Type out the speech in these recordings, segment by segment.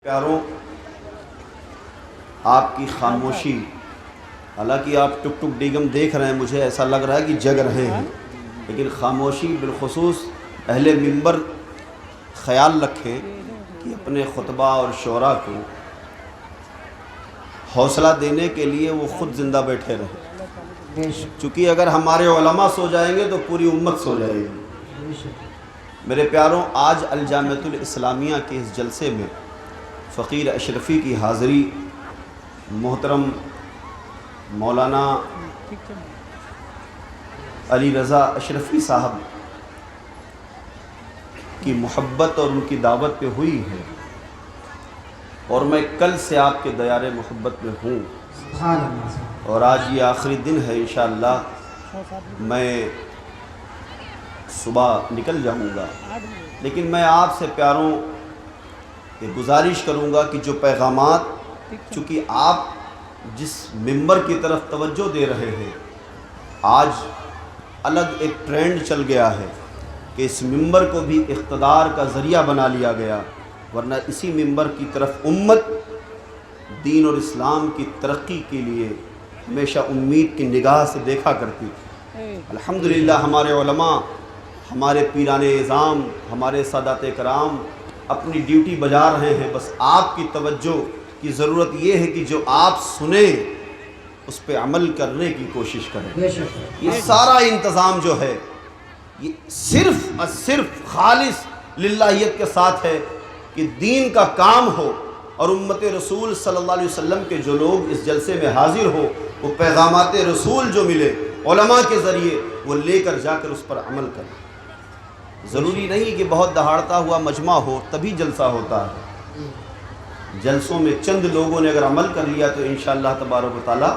پیاروں، آپ کی خاموشی، حالانکہ آپ ٹک ٹک ڈیگم دیکھ رہے ہیں، مجھے ایسا لگ رہا ہے کہ جگ رہے ہیں، لیکن خاموشی بالخصوص اہل منبر خیال رکھیں کہ اپنے خطبہ اور شعراء کو حوصلہ دینے کے لیے وہ خود زندہ بیٹھے رہیں، چونکہ اگر ہمارے علماء سو جائیں گے تو پوری امت سو جائے گی۔ میرے پیاروں، آج الجامعۃ الاسلامیہ کے اس جلسے میں فقیر اشرفی کی حاضری، محترم مولانا علی رضا اشرفی صاحب کی محبت اور ان کی دعوت پہ ہوئی ہے، اور میں کل سے آپ کے دیار محبت میں ہوں، اور آج یہ آخری دن ہے، انشاءاللہ میں صبح نکل جاؤں گا، لیکن میں آپ سے پیاروں یہ گزارش کروں گا کہ جو پیغامات، چونکہ آپ جس منبر کی طرف توجہ دے رہے ہیں، آج الگ ایک ٹرینڈ چل گیا ہے کہ اس منبر کو بھی اقتدار کا ذریعہ بنا لیا گیا، ورنہ اسی منبر کی طرف امت دین اور اسلام کی ترقی کے لیے ہمیشہ امید کی نگاہ سے دیکھا کرتی تھی۔ الحمدللہ ہمارے علماء، ہمارے پیران اعظام، ہمارے سادات کرام اپنی ڈیوٹی بجا رہے ہیں، بس آپ کی توجہ کی ضرورت یہ ہے کہ جو آپ سنیں اس پہ عمل کرنے کی کوشش کریں۔ یہ سارا انتظام جو ہے یہ صرف خالص للہیت کے ساتھ ہے کہ دین کا کام ہو، اور امت رسول صلی اللہ علیہ وسلم کے جو لوگ اس جلسے میں حاضر ہو، وہ پیغامات رسول جو ملے علماء کے ذریعے وہ لے کر جا کر اس پر عمل کریں۔ ضروری نہیں کہ بہت دہاڑتا ہوا مجمع ہو تبھی جلسہ ہوتا ہے، جلسوں میں چند لوگوں نے اگر عمل کر لیا تو انشاءاللہ تبارک و تعالی۔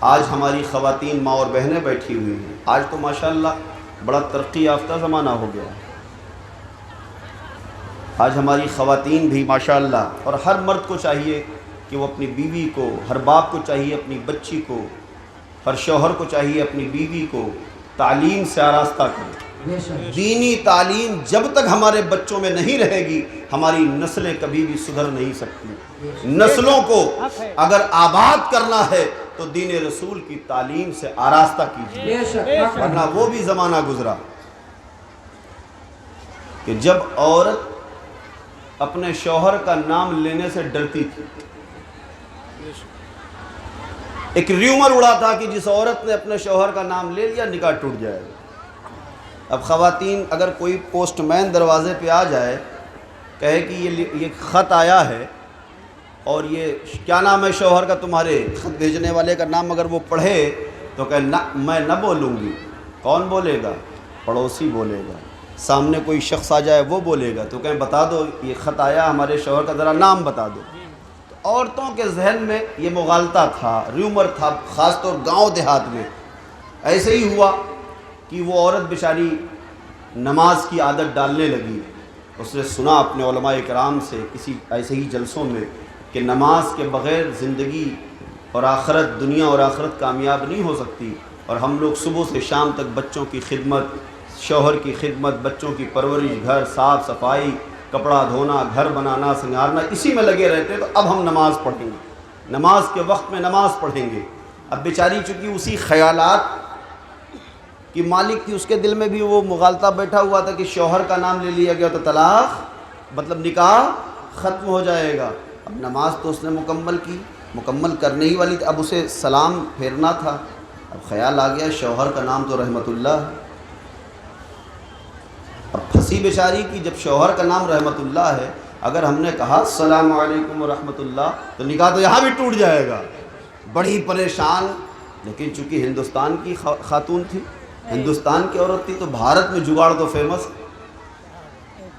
آج ہماری خواتین ماں اور بہنیں بیٹھی ہوئی ہیں، آج تو ماشاءاللہ بڑا ترقی یافتہ زمانہ ہو گیا ہے، آج ہماری خواتین بھی ماشاءاللہ، اور ہر مرد کو چاہیے کہ وہ اپنی بیوی کو، ہر باپ کو چاہیے اپنی بچی کو، ہر شوہر کو چاہیے اپنی بیوی کو تعلیم سے آراستہ کرے۔ دینی تعلیم جب تک ہمارے بچوں میں نہیں رہے گی، ہماری نسلیں کبھی بھی سدھر نہیں سکتی۔ نسلوں کو اگر آباد کرنا ہے تو دین رسول کی تعلیم سے آراستہ کیجیے، ورنہ وہ بھی زمانہ گزرا کہ جب عورت اپنے شوہر کا نام لینے سے ڈرتی تھی۔ ایک ریومر اڑا تھا کہ جس عورت نے اپنے شوہر کا نام لے لیا نکاح ٹوٹ جائے گا۔ اب خواتین، اگر کوئی پوسٹ مین دروازے پہ آ جائے، کہے کہ یہ خط آیا ہے اور یہ کیا نام ہے شوہر کا تمہارے، خط بھیجنے والے کا نام اگر وہ پڑھے تو کہے نہ، میں نہ بولوں گی۔ کون بولے گا؟ پڑوسی بولے گا۔ سامنے کوئی شخص آ جائے وہ بولے گا تو کہیں بتا دو یہ خط آیا ہمارے شوہر کا، ذرا نام بتا دو۔ تو عورتوں کے ذہن میں یہ مغالطہ تھا، ریومر تھا، خاص طور گاؤں دیہات میں۔ ایسے ہی ہوا کہ وہ عورت بیچاری نماز کی عادت ڈالنے لگی، اس نے سنا اپنے علماء کرام سے کسی ایسے ہی جلسوں میں کہ نماز کے بغیر زندگی اور آخرت، دنیا اور آخرت کامیاب نہیں ہو سکتی، اور ہم لوگ صبح سے شام تک بچوں کی خدمت، شوہر کی خدمت، بچوں کی پرورش، گھر صاف صفائی، کپڑا دھونا، گھر بنانا، سنگارنا، اسی میں لگے رہتے، تو اب ہم نماز پڑھیں گے، نماز کے وقت میں نماز پڑھیں گے۔ اب بیچاری چونکہ اسی خیالات کی مالک تھی، اس کے دل میں بھی وہ مغالطہ بیٹھا ہوا تھا کہ شوہر کا نام لے لیا گیا تو طلاق، مطلب نکاح ختم ہو جائے گا۔ اب نماز تو اس نے مکمل کی، مکمل کرنے ہی والی تھی، اب اسے سلام پھیرنا تھا، اب خیال آ گیا شوہر کا نام تو رحمت اللہ ہے۔ اب پھنسی بیچاری کی، جب شوہر کا نام رحمت اللہ ہے، اگر ہم نے کہا السلام علیکم ورحمۃ اللہ تو نکاح تو یہاں بھی ٹوٹ جائے گا۔ بڑی پریشان، لیکن چونکہ ہندوستان کی خاتون تھی، ہندوستان کی عورت تھی، تو بھارت میں جگاڑ تو فیمس،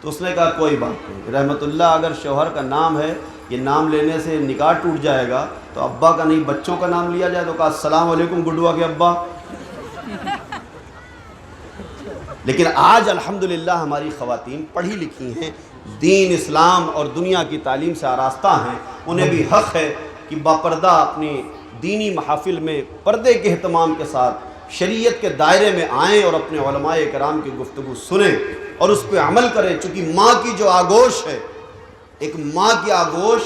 تو اس نے کہا کوئی بات نہیں، رحمت اللہ اگر شوہر کا نام ہے، یہ نام لینے سے نکاح ٹوٹ جائے گا تو ابا کا نہیں بچوں کا نام لیا جائے، تو کہا السلام علیکم گڈوا کے ابا۔ لیکن آج الحمدللہ ہماری خواتین پڑھی لکھی ہیں، دین، اسلام اور دنیا کی تعلیم سے آراستہ ہیں، انہیں بھی حق ہے کہ باپردہ اپنی دینی محافل میں پردے کے اہتمام کے ساتھ شریعت کے دائرے میں آئیں اور اپنے علماء کرام کی گفتگو سنیں اور اس پہ عمل کریں، چونکہ ماں کی جو آگوش ہے ایک ماں کی آغوش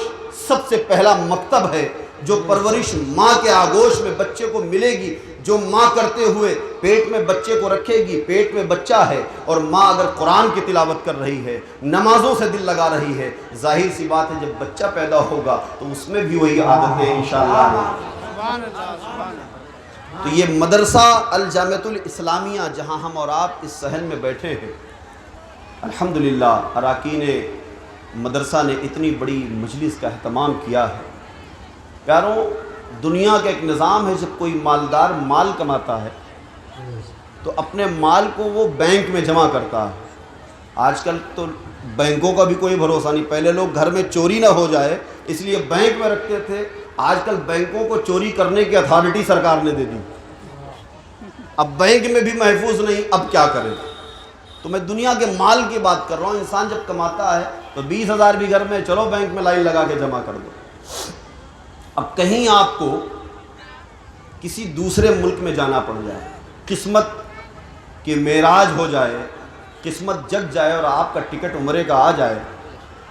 سب سے پہلا مکتب ہے جو پرورش ماں کے آغوش میں بچے کو ملے گی، جو ماں کرتے ہوئے پیٹ میں بچے کو رکھے گی، پیٹ میں بچہ ہے اور ماں اگر قرآن کی تلاوت کر رہی ہے، نمازوں سے دل لگا رہی ہے، ظاہر سی بات ہے جب بچہ پیدا ہوگا تو اس میں بھی وہی عادتیں انشاءاللہ۔ تو یہ مدرسہ الجامعۃ الاسلامیہ جہاں ہم اور آپ اس صحن میں بیٹھے ہیں، الحمدللہ اراکین مدرسہ نے اتنی بڑی مجلس کا اہتمام کیا ہے۔ پیاروں، دنیا کا ایک نظام ہے، جب کوئی مالدار مال کماتا ہے تو اپنے مال کو وہ بینک میں جمع کرتا ہے۔ آج کل تو بینکوں کا بھی کوئی بھروسہ نہیں، پہلے لوگ گھر میں چوری نہ ہو جائے اس لیے بینک میں رکھتے تھے، آج کل بینکوں کو چوری کرنے کی اتھارٹی سرکار نے دے دی، اب بینک میں بھی محفوظ نہیں، اب کیا کریں؟ تو میں دنیا کے مال کی بات کر رہا ہوں۔ انسان جب کماتا ہے تو 20,000 بھی گھر میں، چلو بینک میں لائن لگا کے جمع کر دو۔ اب کہیں آپ کو کسی دوسرے ملک میں جانا پڑ جائے، قسمت کی معراج ہو جائے، قسمت جگ جائے اور آپ کا ٹکٹ عمرے کا آ جائے،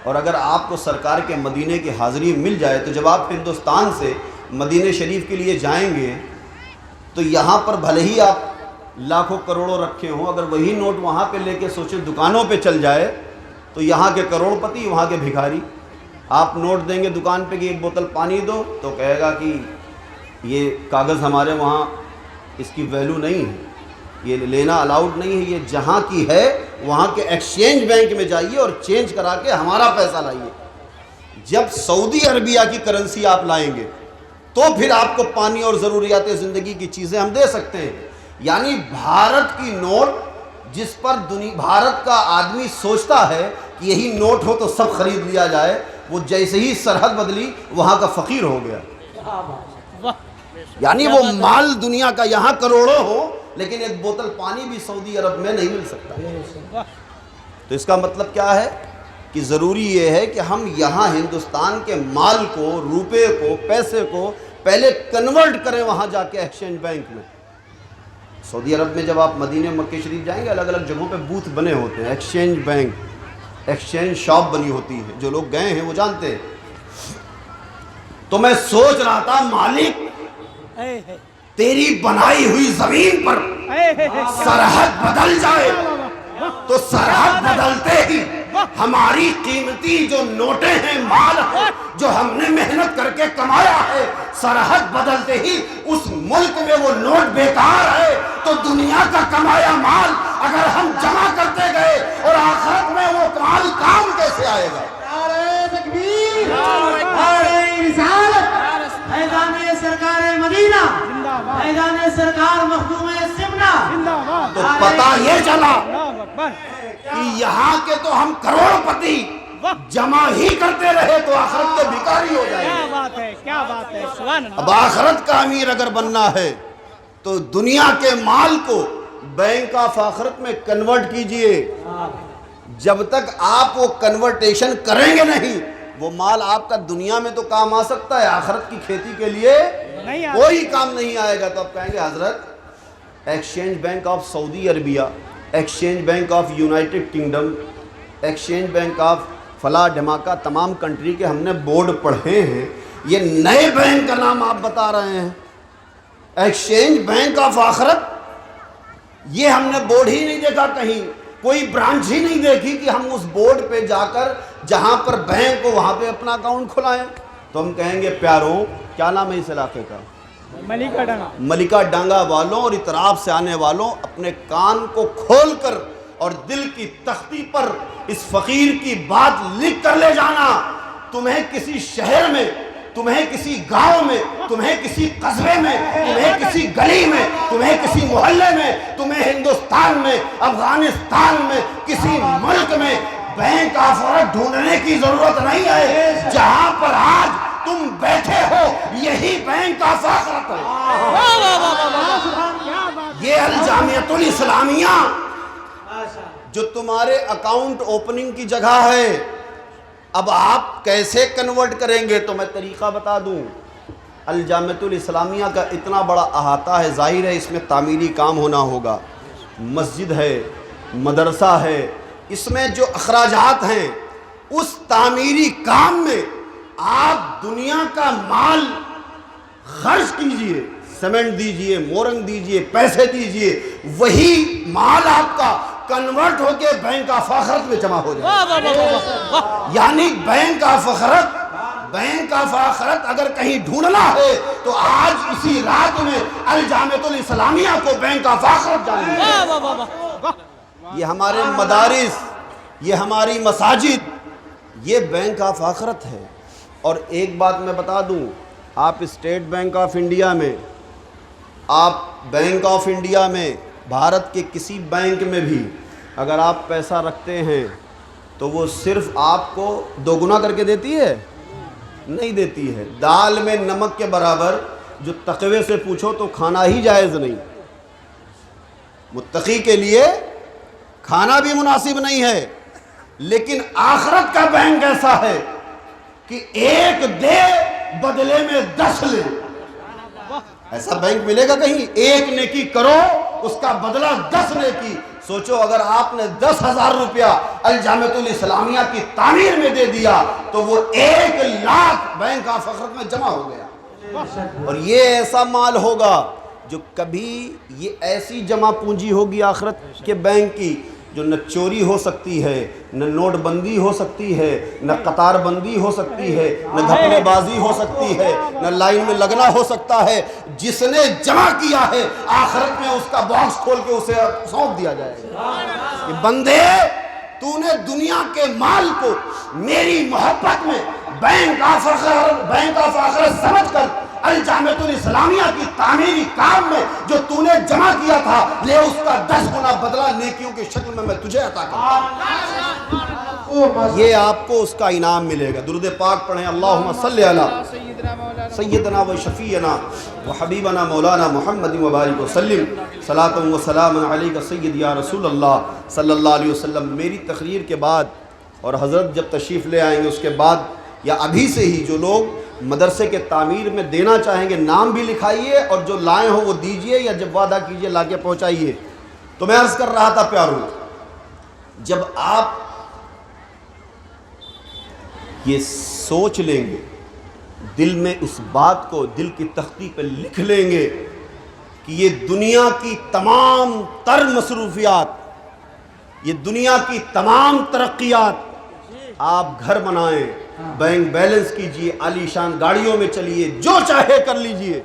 اور اگر آپ کو سرکار کے مدینے کی حاضری مل جائے، تو جب آپ ہندوستان سے مدینے شریف کے لیے جائیں گے تو یہاں پر بھلے ہی آپ لاکھوں کروڑوں رکھے ہوں، اگر وہی نوٹ وہاں پہ لے کے سوچیں دکانوں پہ چل جائے تو یہاں کے کروڑ پتی وہاں کے بھکاری۔ آپ نوٹ دیں گے دکان پہ کہ ایک بوتل پانی دو تو کہے گا کہ یہ کاغذ ہمارے وہاں اس کی ویلیو نہیں ہے، یہ لینا الاؤڈ نہیں ہے، یہ جہاں کی ہے وہاں کے ایکسچینج بینک میں جائیے اور چینج کرا کے ہمارا پیسہ لائیے۔ جب سعودی عربیہ کی کرنسی آپ لائیں گے تو پھر آپ کو پانی اور ضروریات زندگی کی چیزیں ہم دے سکتے ہیں۔ یعنی بھارت کی نوٹ جس پر بھارت کا آدمی سوچتا ہے کہ یہی نوٹ ہو تو سب خرید لیا جائے، وہ جیسے ہی سرحد بدلی وہاں کا فقیر ہو گیا۔ یعنی وہ مال دنیا کا یہاں کروڑوں ہو لیکن ایک بوتل پانی بھی سعودی عرب میں نہیں مل سکتا۔ تو اس کا مطلب کیا ہے کہ ضروری یہ ہے کہ ہم یہاں ہندوستان کے مال کو، روپے کو، پیسے کو پہلے کنورٹ کریں وہاں جا کے ایکسچینج بینک میں۔ سعودی عرب میں جب آپ مدینہ مکہ شریف جائیں گے، الگ الگ جگہوں پہ بوتھ بنے ہوتے ہیں، ایکسچینج بینک، ایکسچینج شاپ بنی ہوتی ہے، جو لوگ گئے ہیں وہ جانتے ہیں۔ تو میں سوچ رہا تھا مالک تیری بنائی ہوئی زمین پر سرحد بدل جائے تو سرحد بدلتے ہی ہماری قیمتی جو نوٹیں ہیں، مال ہے جو ہم نے محنت کر کے کمایا ہے، سرحد بدلتے ہی اس ملک میں وہ نوٹ بیکار ہے، تو دنیا کا کمایا مال اگر ہم جمع کرتے گئے اور آخرت میں وہ مال کام کیسے آئے گا؟ نعرہ تکبیر، نعرہ رسالت، حیدان سرکار مدینہ، حیدان سرکار مخدوم سمنہ۔ تو پتہ یہ چلا کہ یہاں کے تو ہم کروڑ پتی جمع ہی کرتے رہے تو آخرت کے بھکاری ہو جائیں گے۔ کیا بات ہے، کیا بات ہے، سبحان اللہ۔ اب آخرت کا امیر اگر بننا ہے تو دنیا کے مال کو بینک آف آخرت میں کنورٹ کیجئے۔ جب تک آپ وہ کنورٹیشن کریں گے نہیں، وہ مال آپ کا دنیا میں تو کام آ سکتا ہے، آخرت کی کھیتی کے لیے کوئی کام نہیں آئے گا۔ تو آپ کہیں گے حضرت exchange bank of Saudi Arabia, exchange bank of United kingdom, exchange bank of فلاں ڈھماکہ، تمام کنٹری کے ہم نے بورڈ پڑھے ہیں، یہ نئے بینک کا نام آپ بتا رہے ہیں ایکسچینج بینک آف آخرت؟ یہ ہم نے بورڈ ہی نہیں دیکھا کہیں، کوئی برانچ ہی نہیں دیکھی کہ ہم اس بورڈ پہ جا کر جہاں پر بینک ہو وہاں پہ اپنا اکاؤنٹ کھلائیں۔ تو ہم کہیں گے پیاروں، کیا نام ہے اس علاقے کا؟ ملکہ ڈنگا۔ ملکہ ڈانگا والوں اور اطراف سے آنے والوں، اپنے کان کو کھول کر اور دل کی تختی پر اس فقیر کی بات لکھ کر لے جانا۔ تمہیں کسی شہر میں، تمہیں کسی گاؤں میں، تمہیں کسی قصبے میں، تمہیں کسی گلی میں، تمہیں کسی محلے میں، تمہیں ہندوستان میں، افغانستان میں، کسی ملک میں بینک آف آخرت ڈھونڈنے کی ضرورت نہیں ہے۔ جہاں پر آج تم بیٹھے ہو یہی بینک آف آخرت ہے۔ یہ الجامعۃ الاسلامیہ جو تمہارے اکاؤنٹ اوپننگ کی جگہ ہے، اب آپ کیسے کنورٹ کریں گے؟ تو میں طریقہ بتا دوں۔ الجامعۃ الاسلامیہ کا اتنا بڑا احاطہ ہے، ظاہر ہے اس میں تعمیری کام ہونا ہوگا، مسجد ہے، مدرسہ ہے، اس میں جو اخراجات ہیں اس تعمیری کام میں آپ دنیا کا مال خرچ کیجئے، سیمنٹ دیجئے، مورنگ دیجئے، پیسے دیجئے، وہی مال آپ کا کنورٹ ہو کے بینک آف آخرت میں جمع ہو جائے. یعنی بینک آف آخرت اگر کہیں ڈھونڈنا ہے تو آج اسی رات میں الجامعۃ الاسلامیہ کو بینک آف آخرت جانیں. یہ ہمارے مدارس، یہ ہماری مساجد، یہ بینک آف آخرت ہے. اور ایک بات میں بتا دوں، آپ اسٹیٹ بینک آف انڈیا میں، آپ بینک آف انڈیا میں، بھارت کے کسی بینک میں بھی اگر آپ پیسہ رکھتے ہیں تو وہ صرف آپ کو دوگنا کر کے دیتی ہے؟ نہیں دیتی ہے. دال میں نمک کے برابر جو تقوی سے پوچھو تو کھانا ہی جائز نہیں. متقی کے لیے کھانا بھی مناسب نہیں ہے. لیکن آخرت کا بینک ایسا ہے کہ ایک دے بدلے میں 10 لے. ایسا بینک ملے گا کہیں؟ ایک نیکی کرو اس کا بدلہ 10 نیکی. سوچو اگر آپ نے 10,000 روپیہ الجامعۃ الاسلامیہ کی تعمیر میں دے دیا تو وہ 1 لاکھ بینک آف آخرت میں جمع ہو گیا. اور یہ ایسا مال ہوگا جو کبھی، یہ ایسی جمع پونجی ہوگی آخرت کے بینک کی جو نہ چوری ہو سکتی ہے، نہ نوٹ بندی ہو سکتی ہے، نہ قطار بندی ہو سکتی ہے، نہ گھپلے بازی ہو سکتی ہے، نہ لائن میں لگنا ہو سکتا ہے. جس نے جمع کیا ہے آخرت میں اس کا باکس کھول کے اسے سونپ دیا جائے گا کہ بندے تو نے دنیا کے مال کو میری محبت میں بینک آف آخرت سمجھ کر الجامعۃ الاسلامیہ کی تعمیری کام میں جو تو نے جمع کیا تھا، لے اس کا 10 گنا بدلہ نیکیوں کی شکل میں تجھے عطا کرتا ہوں. یہ آپ کو اس کا انعام ملے گا. درود پاک پڑھیں. اللہم صلی علی سیدنا و شفیعنا و حبیبنا مولانا محمد وبارک وسلم. صلاۃ و سلام علیک سید یا رسول اللہ صلی اللہ علیہ وسلم. میری تقریر کے بعد اور حضرت جب تشریف لے آئیں گے اس کے بعد یا ابھی سے ہی جو لوگ مدرسے کے تعمیر میں دینا چاہیں گے نام بھی لکھائیے اور جو لائے ہوں وہ دیجئے یا جب وعدہ کیجئے لا کے پہنچائیے. تو میں عرض کر رہا تھا پیاروں، جب آپ یہ سوچ لیں گے، دل میں اس بات کو دل کی تختی پہ لکھ لیں گے کہ یہ دنیا کی تمام تر مصروفیات، یہ دنیا کی تمام ترقیات، آپ گھر بنائیں، بینک بیلنس کیجئے، عالی شان گاڑیوں میں چلیے، جو چاہے کر لیجئے،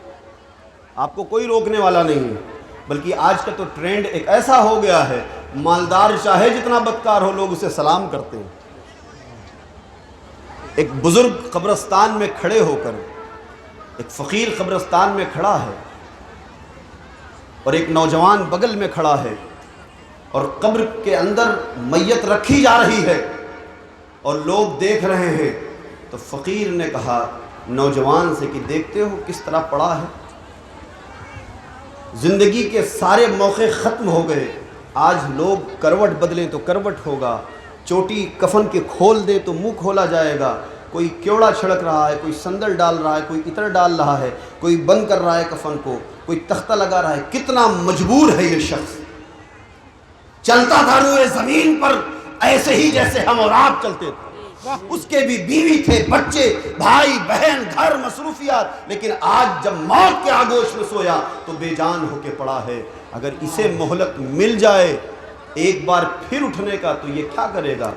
آپ کو کوئی روکنے والا نہیں ہے. بلکہ آج کا تو ٹرینڈ ایک ایسا ہو گیا ہے، مالدار چاہے جتنا بدکار ہو لوگ اسے سلام کرتے ہیں. ایک بزرگ قبرستان میں کھڑے ہو کر، ایک فقیر قبرستان میں کھڑا ہے اور ایک نوجوان بغل میں کھڑا ہے اور قبر کے اندر میت رکھی جا رہی ہے اور لوگ دیکھ رہے ہیں. تو فقیر نے کہا نوجوان سے کہ دیکھتے ہو کس طرح پڑا ہے، زندگی کے سارے موقع ختم ہو گئے، آج لوگ کروٹ بدلیں تو کروٹ ہوگا، چوٹی کفن کے کھول دے تو منہ کھولا جائے گا، کوئی کیوڑا چھڑک رہا ہے، کوئی سندل ڈال رہا ہے، کوئی عطر ڈال رہا ہے، کوئی بند کر رہا ہے کفن کو، کوئی تختہ لگا رہا ہے. کتنا مجبور ہے یہ شخص. چلتا تھا روئے زمین پر ایسے ہی جیسے ہم اور آپ چلتے تھے. اس کے بھی بیوی تھے، بچے، بھائی بہن، گھر، مصروفیات، لیکن آج جب موت کے آگوش میں سویا تو بے جان ہو کے پڑا ہے. اگر اسے مہلت مل جائے ایک بار پھر اٹھنے کا تو یہ کیا کرے گا؟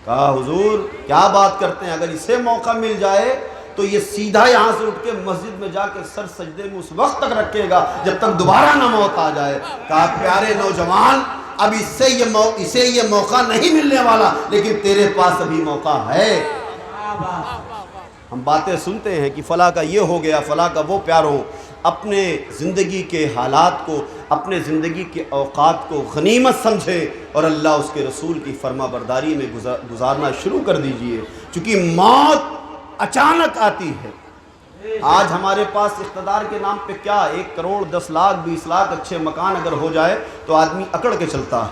کہا حضور کیا بات کرتے ہیں، اگر اسے موقع مل جائے تو یہ سیدھا یہاں سے اٹھ کے مسجد میں جا کے سر سجدے میں اس وقت تک رکھے گا جب تک دوبارہ نہ موت آ جائے. کہا پیارے نوجوان اب اسے یہ موقع نہیں ملنے والا، لیکن تیرے پاس ابھی موقع ہے. ہم باتیں سنتے ہیں کہ فلاں کا یہ ہو گیا، فلاں کا وہ. پیاروں، اپنے زندگی کے حالات کو، اپنے زندگی کے اوقات کو غنیمت سمجھیں اور اللہ اس کے رسول کی فرما برداری میں گزارنا شروع کر دیجئے، چونکہ موت اچانک آتی ہے. آج ہمارے پاس اقتدار کے نام پہ کیا 1 کروڑ 10 لاکھ 20 لاکھ اچھے مکان اگر ہو جائے تو آدمی اکڑ کے چلتا ہے.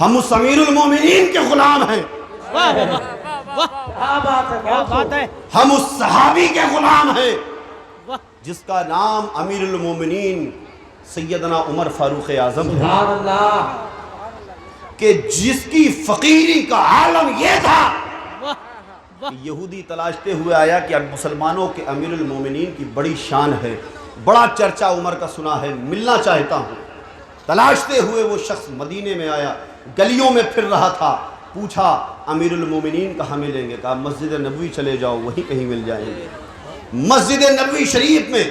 ہم اس امیر المومنین کے غلام ہیں، کیا بات ہے، ہم اس صحابی کے غلام ہیں جس کا نام امیر المومنین سیدنا عمر فاروق اعظم ہے. کہ جس کی فقیری کا عالم یہ تھا واہ واہ یہودی تلاشتے ہوئے آیا کہ مسلمانوں کے امیر المومنین کی بڑی شان ہے، بڑا چرچا عمر کا سنا ہے، ملنا چاہتا ہوں۔ تلاشتے ہوئے وہ شخص مدینے میں آیا، گلیوں میں پھر رہا تھا، پوچھا امیر المومنین کہاں ملیں گے؟ کہا مسجد نبوی چلے جاؤ، وہیں کہیں مل جائیں گے۔ مسجد نبوی شریف میں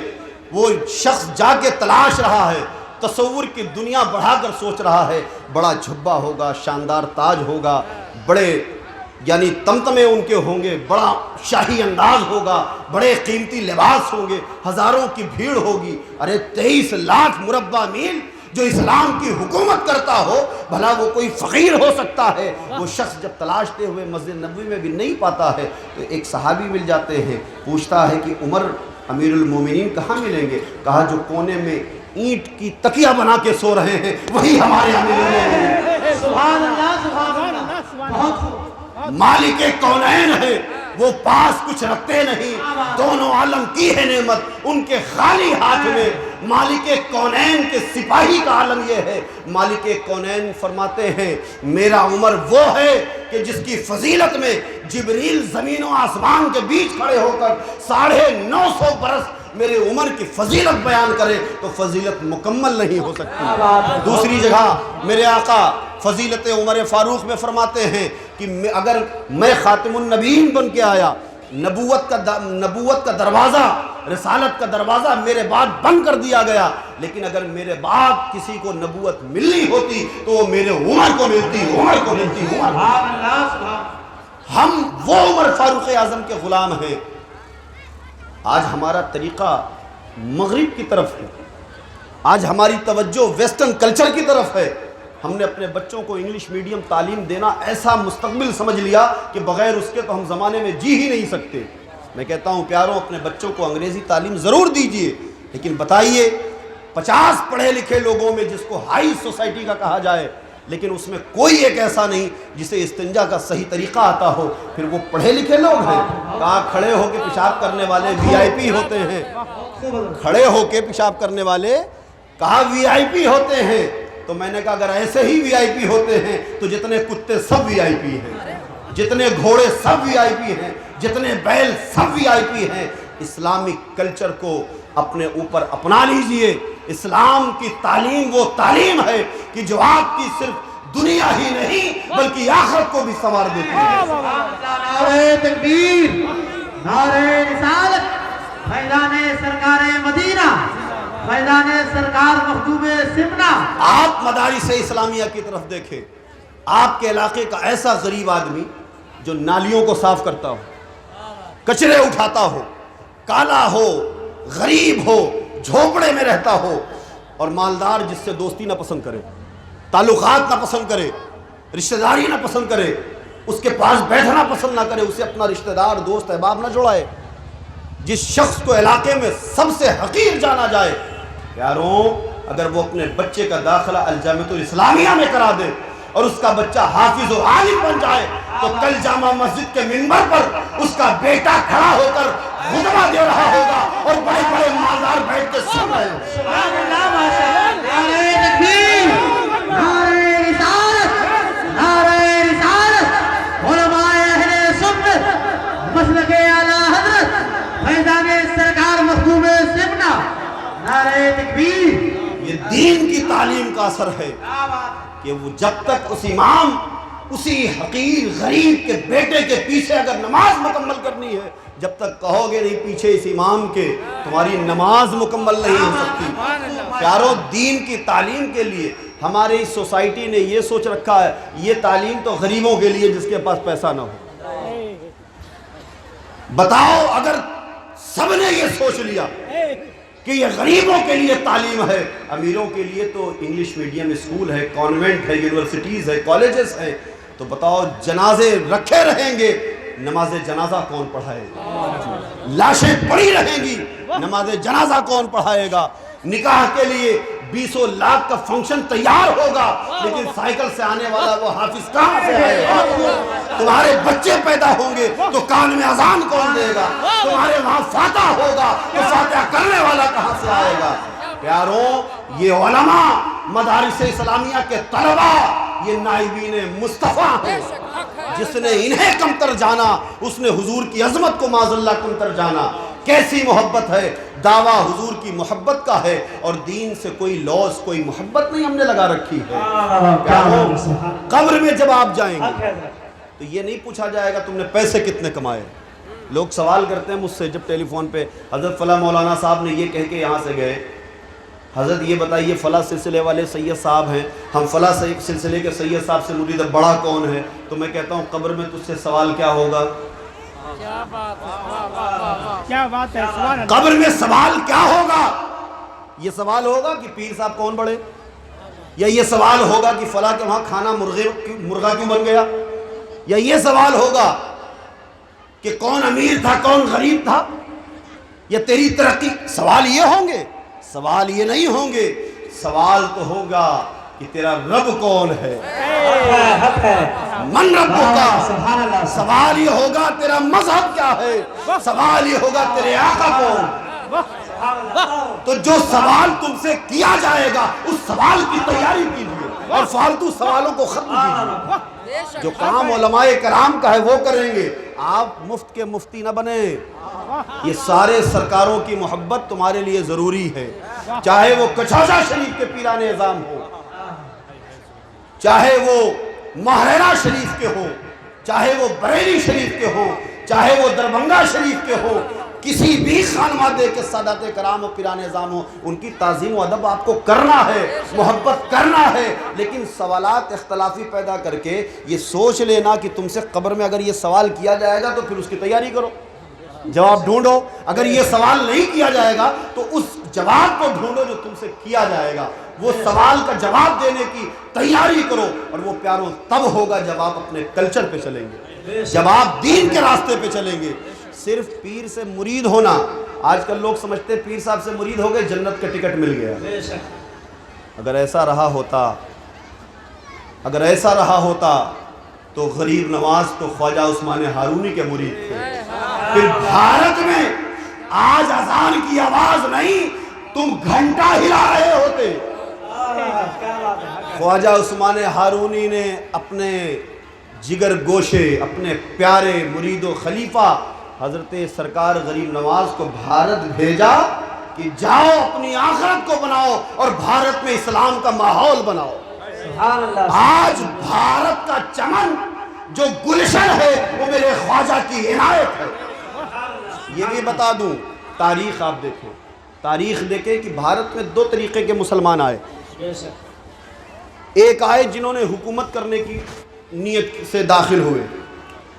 وہ شخص جا کے تلاش رہا ہے، تصور کی دنیا بڑھا کر سوچ رہا ہے، بڑا جھبا ہوگا، شاندار تاج ہوگا، بڑے یعنی تمتمے ان کے ہوں گے، بڑا شاہی انداز ہوگا، بڑے قیمتی لباس ہوں گے، ہزاروں کی بھیڑ ہوگی۔ ارے 23 لاکھ مربع میل جو اسلام کی حکومت کرتا ہو، بھلا وہ کوئی فقیر ہو سکتا ہے؟ وہ شخص جب تلاشتے ہوئے مسجد نبوی میں بھی نہیں پاتا ہے تو ایک صحابی مل جاتے ہیں، پوچھتا ہے کہ عمر امیر المومنین کہاں ملیں گے؟ کہا جو کونے میں اینٹ کی تکیہ بنا کے سو رہے ہیں وہی ہمارے امیر المومنین۔ سبحان اللہ سبحان اللہ، بہت خوب۔ مالک کونین ہے، وہ پاس کچھ رکھتے نہیں، دونوں عالم کی ہے نعمت ان کے خالی ہاتھ میں۔ مالک کونین کے سپاہی کا عالم یہ ہے، مالک کونین فرماتے ہیں میرا عمر وہ ہے کہ جس کی فضیلت میں جبریل زمین و آسمان کے بیچ کھڑے ہو کر 950 برس میرے عمر کی فضیلت بیان کرے تو فضیلت مکمل نہیں ہو سکتی۔ دوسری جگہ میرے آقا فضیلت عمر فاروق میں فرماتے ہیں کہ اگر میں خاتم النبیین بن کے آیا، نبوت کا دروازہ، رسالت کا دروازہ میرے بعد بند کر دیا گیا، لیکن اگر میرے بعد کسی کو نبوت ملنی ہوتی تو وہ میرے عمر کو ملتی، عمر کو ملتی، عمر۔ سبحان اللہ سبحان۔ ہم وہ عمر فاروق اعظم کے غلام ہیں۔ آج ہمارا طریقہ مغرب کی طرف ہے، آج ہماری توجہ ویسٹرن کلچر کی طرف ہے۔ ہم نے اپنے بچوں کو انگلش میڈیم تعلیم دینا ایسا مستقبل سمجھ لیا کہ بغیر اس کے تو ہم زمانے میں جی ہی نہیں سکتے۔ میں کہتا ہوں پیاروں، اپنے بچوں کو انگریزی تعلیم ضرور دیجئے، لیکن بتائیے 50 پڑھے لکھے لوگوں میں جس کو ہائی سوسائٹی کا کہا جائے، لیکن اس میں کوئی ایک ایسا نہیں جسے استنجا کا صحیح طریقہ آتا ہو، پھر وہ پڑھے لکھے لوگ ہیں۔ کہا کھڑے ہو کے پیشاب کرنے والے وی آئی پی ہوتے ہیں، کھڑے ہو کے پیشاب کرنے والے کہا وی آئی پی ہوتے ہیں۔ تو میں نے کہا اگر ایسے ہی وی آئی پی ہوتے ہیں تو جتنے کتے سب وی آئی پی ہیں، جتنے گھوڑے سب وی آئی پی ہیں، جتنے بیل سب وی آئی پی ہیں۔ اسلامک کلچر کو اپنے اوپر اپنا لیجئے۔ اسلام کی تعلیم وہ تعلیم ہے کہ جو آپ کی صرف دنیا ہی نہیں بلکہ آخرت کو بھی سنوار دیتی ہے۔ نعرہ تکبیر، نعرہ رسالت، فیضان سرکار مدینہ، فیضان سرکار مخدوم سمنا۔ آپ مدارس اسلامیہ کی طرف دیکھیں، آپ کے علاقے کا ایسا غریب آدمی جو نالیوں کو صاف کرتا ہو، کچرے اٹھاتا ہو، کالا ہو، غریب ہو، جھوپڑے میں رہتا ہو اور مالدار جس سے دوستی نہ پسند کرے، تعلقات نہ پسند کرے، رشتہ داری نہ پسند کرے، اس کے پاس بیٹھنا پسند نہ کرے، اسے اپنا رشتہ دار دوست احباب نہ جوڑائے، جس شخص کو علاقے میں سب سے حقیر جانا جائے، پیاروں اگر وہ اپنے بچے کا داخلہ الجامعۃ الاسلامیہ میں کرا دے اور اس کا بچہ حافظ و عالم بن جائے تو کل جامع مسجد کے منبر پر اس کا بیٹا کھڑا ہو کر خطبہ دے رہا ہوگا اور بڑے بڑے مالدار بیٹھ کے سن رہے ہوں۔ سبحان اللہ، ماشاءاللہ۔ نعرہ تکبیر، نعرہ رسالت، نعرہ رسالت، علماء اہل سنت، مسلک اعلیٰ حضرت فیضان سرکار مخدوم سمنا، نعرہ تکبیر۔ یہ دین کی تعلیم کا اثر ہے کہ وہ جب تک اس امام، اسی حقیر غریب کے بیٹے کے پیچھے اگر نماز مکمل کرنی ہے، جب تک کہو گے نہیں پیچھے اس امام کے، تمہاری نماز مکمل نہیں ہو سکتی۔ پیاروں دین کی تعلیم کے لیے ہماری سوسائٹی نے یہ سوچ رکھا ہے یہ تعلیم تو غریبوں کے لیے جس کے پاس پیسہ نہ ہو۔ بتاؤ اگر سب نے یہ سوچ لیا کہ یہ غریبوں کے لیے تعلیم ہے، امیروں کے لیے تو انگلش میڈیم اسکول ہے، کانوینٹ ہے، یونیورسٹیز ہے، کالجز ہیں، تو بتاؤ جنازے رکھے رہیں گے، نماز جنازہ کون پڑھائے گا؟ لاشیں پڑی رہیں گی، نماز جنازہ کون پڑھائے گا؟ نکاح کے لیے 20 لاکھ کا فنکشن تیار ہوگا لیکن سائیکل سے آنے والا وہ حافظ کہاں سے آئے گا؟ تمہارے بچے پیدا ہوں گے تو کان میں اذان کون دے گا؟ تمہارے وہاں فاتح ہوگا تو فاتح کرنے والا کہاں سے آئے گا؟ پیاروں، یہ علماء مدارس اسلامیہ کے طلبہ، یہ نائبین مصطفیٰ ہیں. جس نے انہیں کمتر جانا اس نے حضور کی عظمت کو معاذ اللہ کمتر جانا. کیسی محبت ہے، دعویٰ حضور کی محبت کا ہے، اور دین سے کوئی لوز، کوئی محبت نہیں ہم نے لگا رکھی ہے. پیاروں، قبر میں جب آپ جائیں گے تو یہ نہیں پوچھا جائے گا تم نے پیسے کتنے کمائے. لوگ سوال کرتے ہیں مجھ سے جب ٹیلی فون پہ، حضرت فلاں مولانا صاحب نے یہ کہہ کے یہاں سے گئے، حضرت یہ بتائیے فلاں سلسلے والے سید صاحب ہیں، ہم فلاں سلسلے کے سید صاحب سے مرید بڑا کون ہے؟ تو میں کہتا ہوں قبر میں تجھ سے سوال کیا ہوگا؟ کیا بات ہے، سبحان اللہ. قبر میں سوال کیا ہوگا؟ یہ سوال ہوگا کہ پیر صاحب کون بڑے، یا یہ سوال ہوگا کہ فلاں کے وہاں کھانا مرغا کیوں بن گیا، یا یہ سوال ہوگا کہ کون امیر تھا کون غریب تھا، یا تیری ترقی. سوال یہ ہوں گے، سوال یہ نہیں ہوں گے. سوال تو ہوگا کہ تیرا رب کون ہے، من رب کا. سوال یہ ہوگا تیرا مذہب کیا ہے، سوال یہ ہوگا تیرے آقا کون. تو جو سوال تم سے کیا جائے گا اس سوال کی تیاری کیجیے اور فالتو سوالوں کو ختم کیجیے. جو کام علماء کرام کا ہے وہ کریں گے. آپ مفت کے مفتی نہ بنیں. یہ سارے سرکاروں کی محبت تمہارے لیے ضروری ہے، چاہے وہ کچھوجا شریف کے پیران اعظام ہو، چاہے وہ مہرینہ شریف کے ہو، چاہے وہ بریلی شریف کے ہو، چاہے وہ دربھنگہ شریف کے ہو. کسی بھی خانوادے کے سادات کرام و پیران اعظام ہو، ان کی تعظیم و ادب آپ کو کرنا ہے، محبت کرنا ہے. لیکن سوالات اختلافی پیدا کر کے یہ سوچ لینا کہ تم سے قبر میں اگر یہ سوال کیا جائے گا تو پھر اس کی تیاری کرو، جواب ڈھونڈو. اگر یہ سوال نہیں کیا جائے گا تو اس جواب کو ڈھونڈو جو تم سے کیا جائے گا. وہ سوال کا جواب دینے کی تیاری کرو. اور وہ پیاروں تب ہوگا جب آپ اپنے کلچر پہ چلیں گے، جب آپ دین کے راستے پہ چلیں گے. صرف پیر سے مرید ہونا، آج کل لوگ سمجھتے ہیں پیر صاحب سے مرید ہو گئے جنت کا ٹکٹ مل گیا. اگر ایسا رہا ہوتا تو غریب نواز تو خواجہ عثمان ہارونی کے مرید تھے. پھر بھارت میں آج اذان کی آواز نہیں، تم گھنٹہ ہلا رہے ہوتے. خواجہ عثمان ہارونی نے اپنے جگر گوشے، اپنے پیارے مرید و خلیفہ حضرت سرکار غریب نواز کو بھارت بھیجا کہ جاؤ اپنی آخرت کو بناؤ اور بھارت میں اسلام کا ماحول بناؤ. آج بھارت کا چمن جو گلشن ہے وہ میرے خواجہ کی عنایت ہے. یہ بھی بتا دوں، تاریخ آپ دیکھیں، تاریخ دیکھیں کہ بھارت میں دو طریقے کے مسلمان آئے. ایک آئے جنہوں نے حکومت کرنے کی نیت سے داخل ہوئے،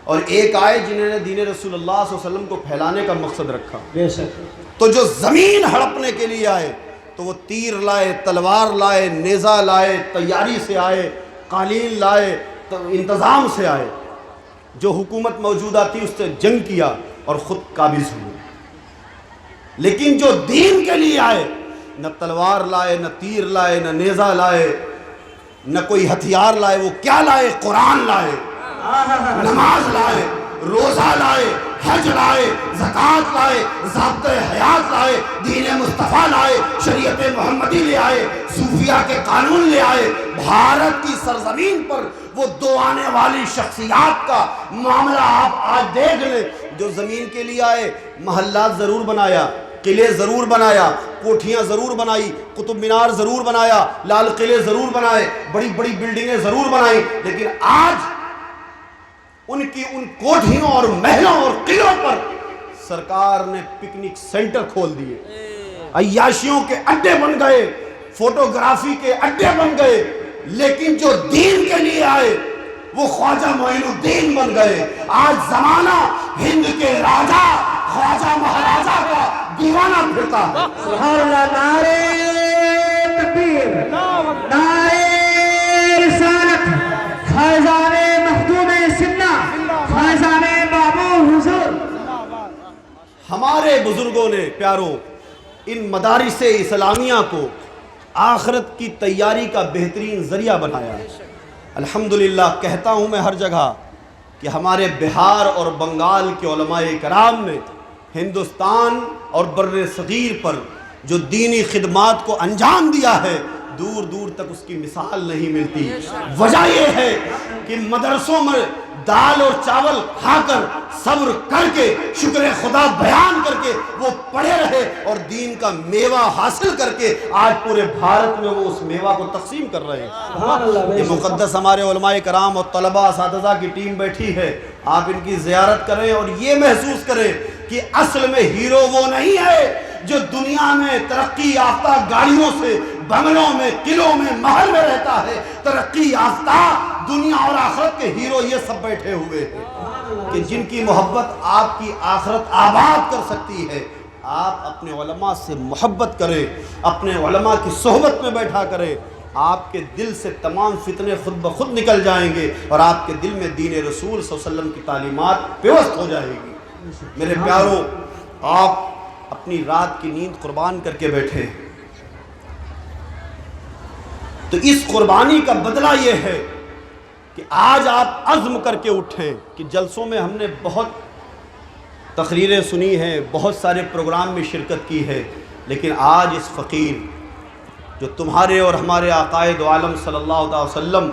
اور ایک آئے جنہوں نے دین رسول اللہ صلی اللہ علیہ وسلم کو پھیلانے کا مقصد رکھا. تو جو زمین ہڑپنے کے لیے آئے تو وہ تیر لائے، تلوار لائے، نیزہ لائے، تیاری سے آئے، قالین لائے، انتظام سے آئے. جو حکومت موجودہ تھی اس سے جنگ کیا اور خود قابض ہوئے. لیکن جو دین کے لیے آئے، نہ تلوار لائے، نہ تیر لائے، نہ نیزہ لائے، نہ کوئی ہتھیار لائے. وہ کیا لائے؟ قرآن لائے، نماز لائے، روزہ لائے، حج لائے، زکوٰۃ لائے، ضابطۂ حیات لائے، دین مصطفیٰ لائے، شریعت محمدی لے آئے، صوفیہ کے قانون لے آئے. بھارت کی سرزمین پر وہ دو آنے والی شخصیات کا معاملہ آپ آج دیکھ لیں. جو زمین کے لیے آئے، محلات ضرور بنایا، قلعے ضرور بنایا، کوٹھیاں ضرور بنائی، قطب مینار ضرور بنایا، لال قلعے ضرور بنائے، بڑی بڑی بلڈنگیں ضرور بنائیں. لیکن آج ان کی ان کوٹھیوں اور محلوں اور قلعوں پر سرکار نے پکنک سینٹر کھول دیے، عیاشیوں کے اڈے بن گئے، فوٹوگرافی کے اڈے بن گئے. لیکن جو دین کے لیے آئے وہ خواجہ معین الدین بن گئے. آج زمانہ ہند کے راجہ خواجہ مہاراجہ کا دیوانہ پھرتا ہے. سبحان اللہ. نعرہ تکبیر، نعرہ رسالت، فیضان مخدوم سنہ، فیضان بابو حضور. ہمارے بزرگوں نے پیاروں ان مدارس اسلامیہ کو آخرت کی تیاری کا بہترین ذریعہ بنایا. الحمدللہ کہتا ہوں میں ہر جگہ کہ ہمارے بہار اور بنگال کے علماء کرام نے ہندوستان اور بر صغیر پر جو دینی خدمات کو انجام دیا ہے، دور دور تک اس کی مثال نہیں ملتی۔ وجہ یہ ہے کہ مدرسوں میں دال اور چاول کھا کر، صبر کر کے، شکر خدا بیان کر کے وہ پڑھے رہے اور دین کا میوہ حاصل کر کے آج پورے بھارت میں وہ اس میوہ کو تقسیم کر رہے ہیں۔ یہ مقدس ہمارے علماء کرام اور طلباء اساتذہ کی ٹیم بیٹھی ہے، آپ ان کی زیارت کریں اور یہ محسوس کریں کہ اصل میں ہیرو وہ نہیں ہے جو دنیا میں ترقی یافتہ گاڑیوں سے، بنگلوں میں، قلعوں میں، محل میں رہتا ہے۔ ترقی یافتہ دنیا اور آخرت کے ہیرو یہ سب بیٹھے ہوئے ہیں کہ جن کی محبت آپ کی آخرت آباد کر سکتی ہے۔ آپ اپنے علماء سے محبت کریں، اپنے علماء کی صحبت میں بیٹھا کریں، آپ کے دل سے تمام فتنے خود بخود نکل جائیں گے اور آپ کے دل میں دین رسول صلی اللہ علیہ وسلم کی تعلیمات پیوست ہو جائے گی۔ میرے پیاروں، آپ اپنی رات کی نیند قربان کر کے بیٹھے، تو اس قربانی کا بدلہ یہ ہے کہ آج آپ عزم کر کے اٹھیں کہ جلسوں میں ہم نے بہت تقریریں سنی ہیں، بہت سارے پروگرام میں شرکت کی ہے، لیکن آج اس فقیر جو تمہارے اور ہمارے آقائے دو عالم صلی اللہ علیہ وسلم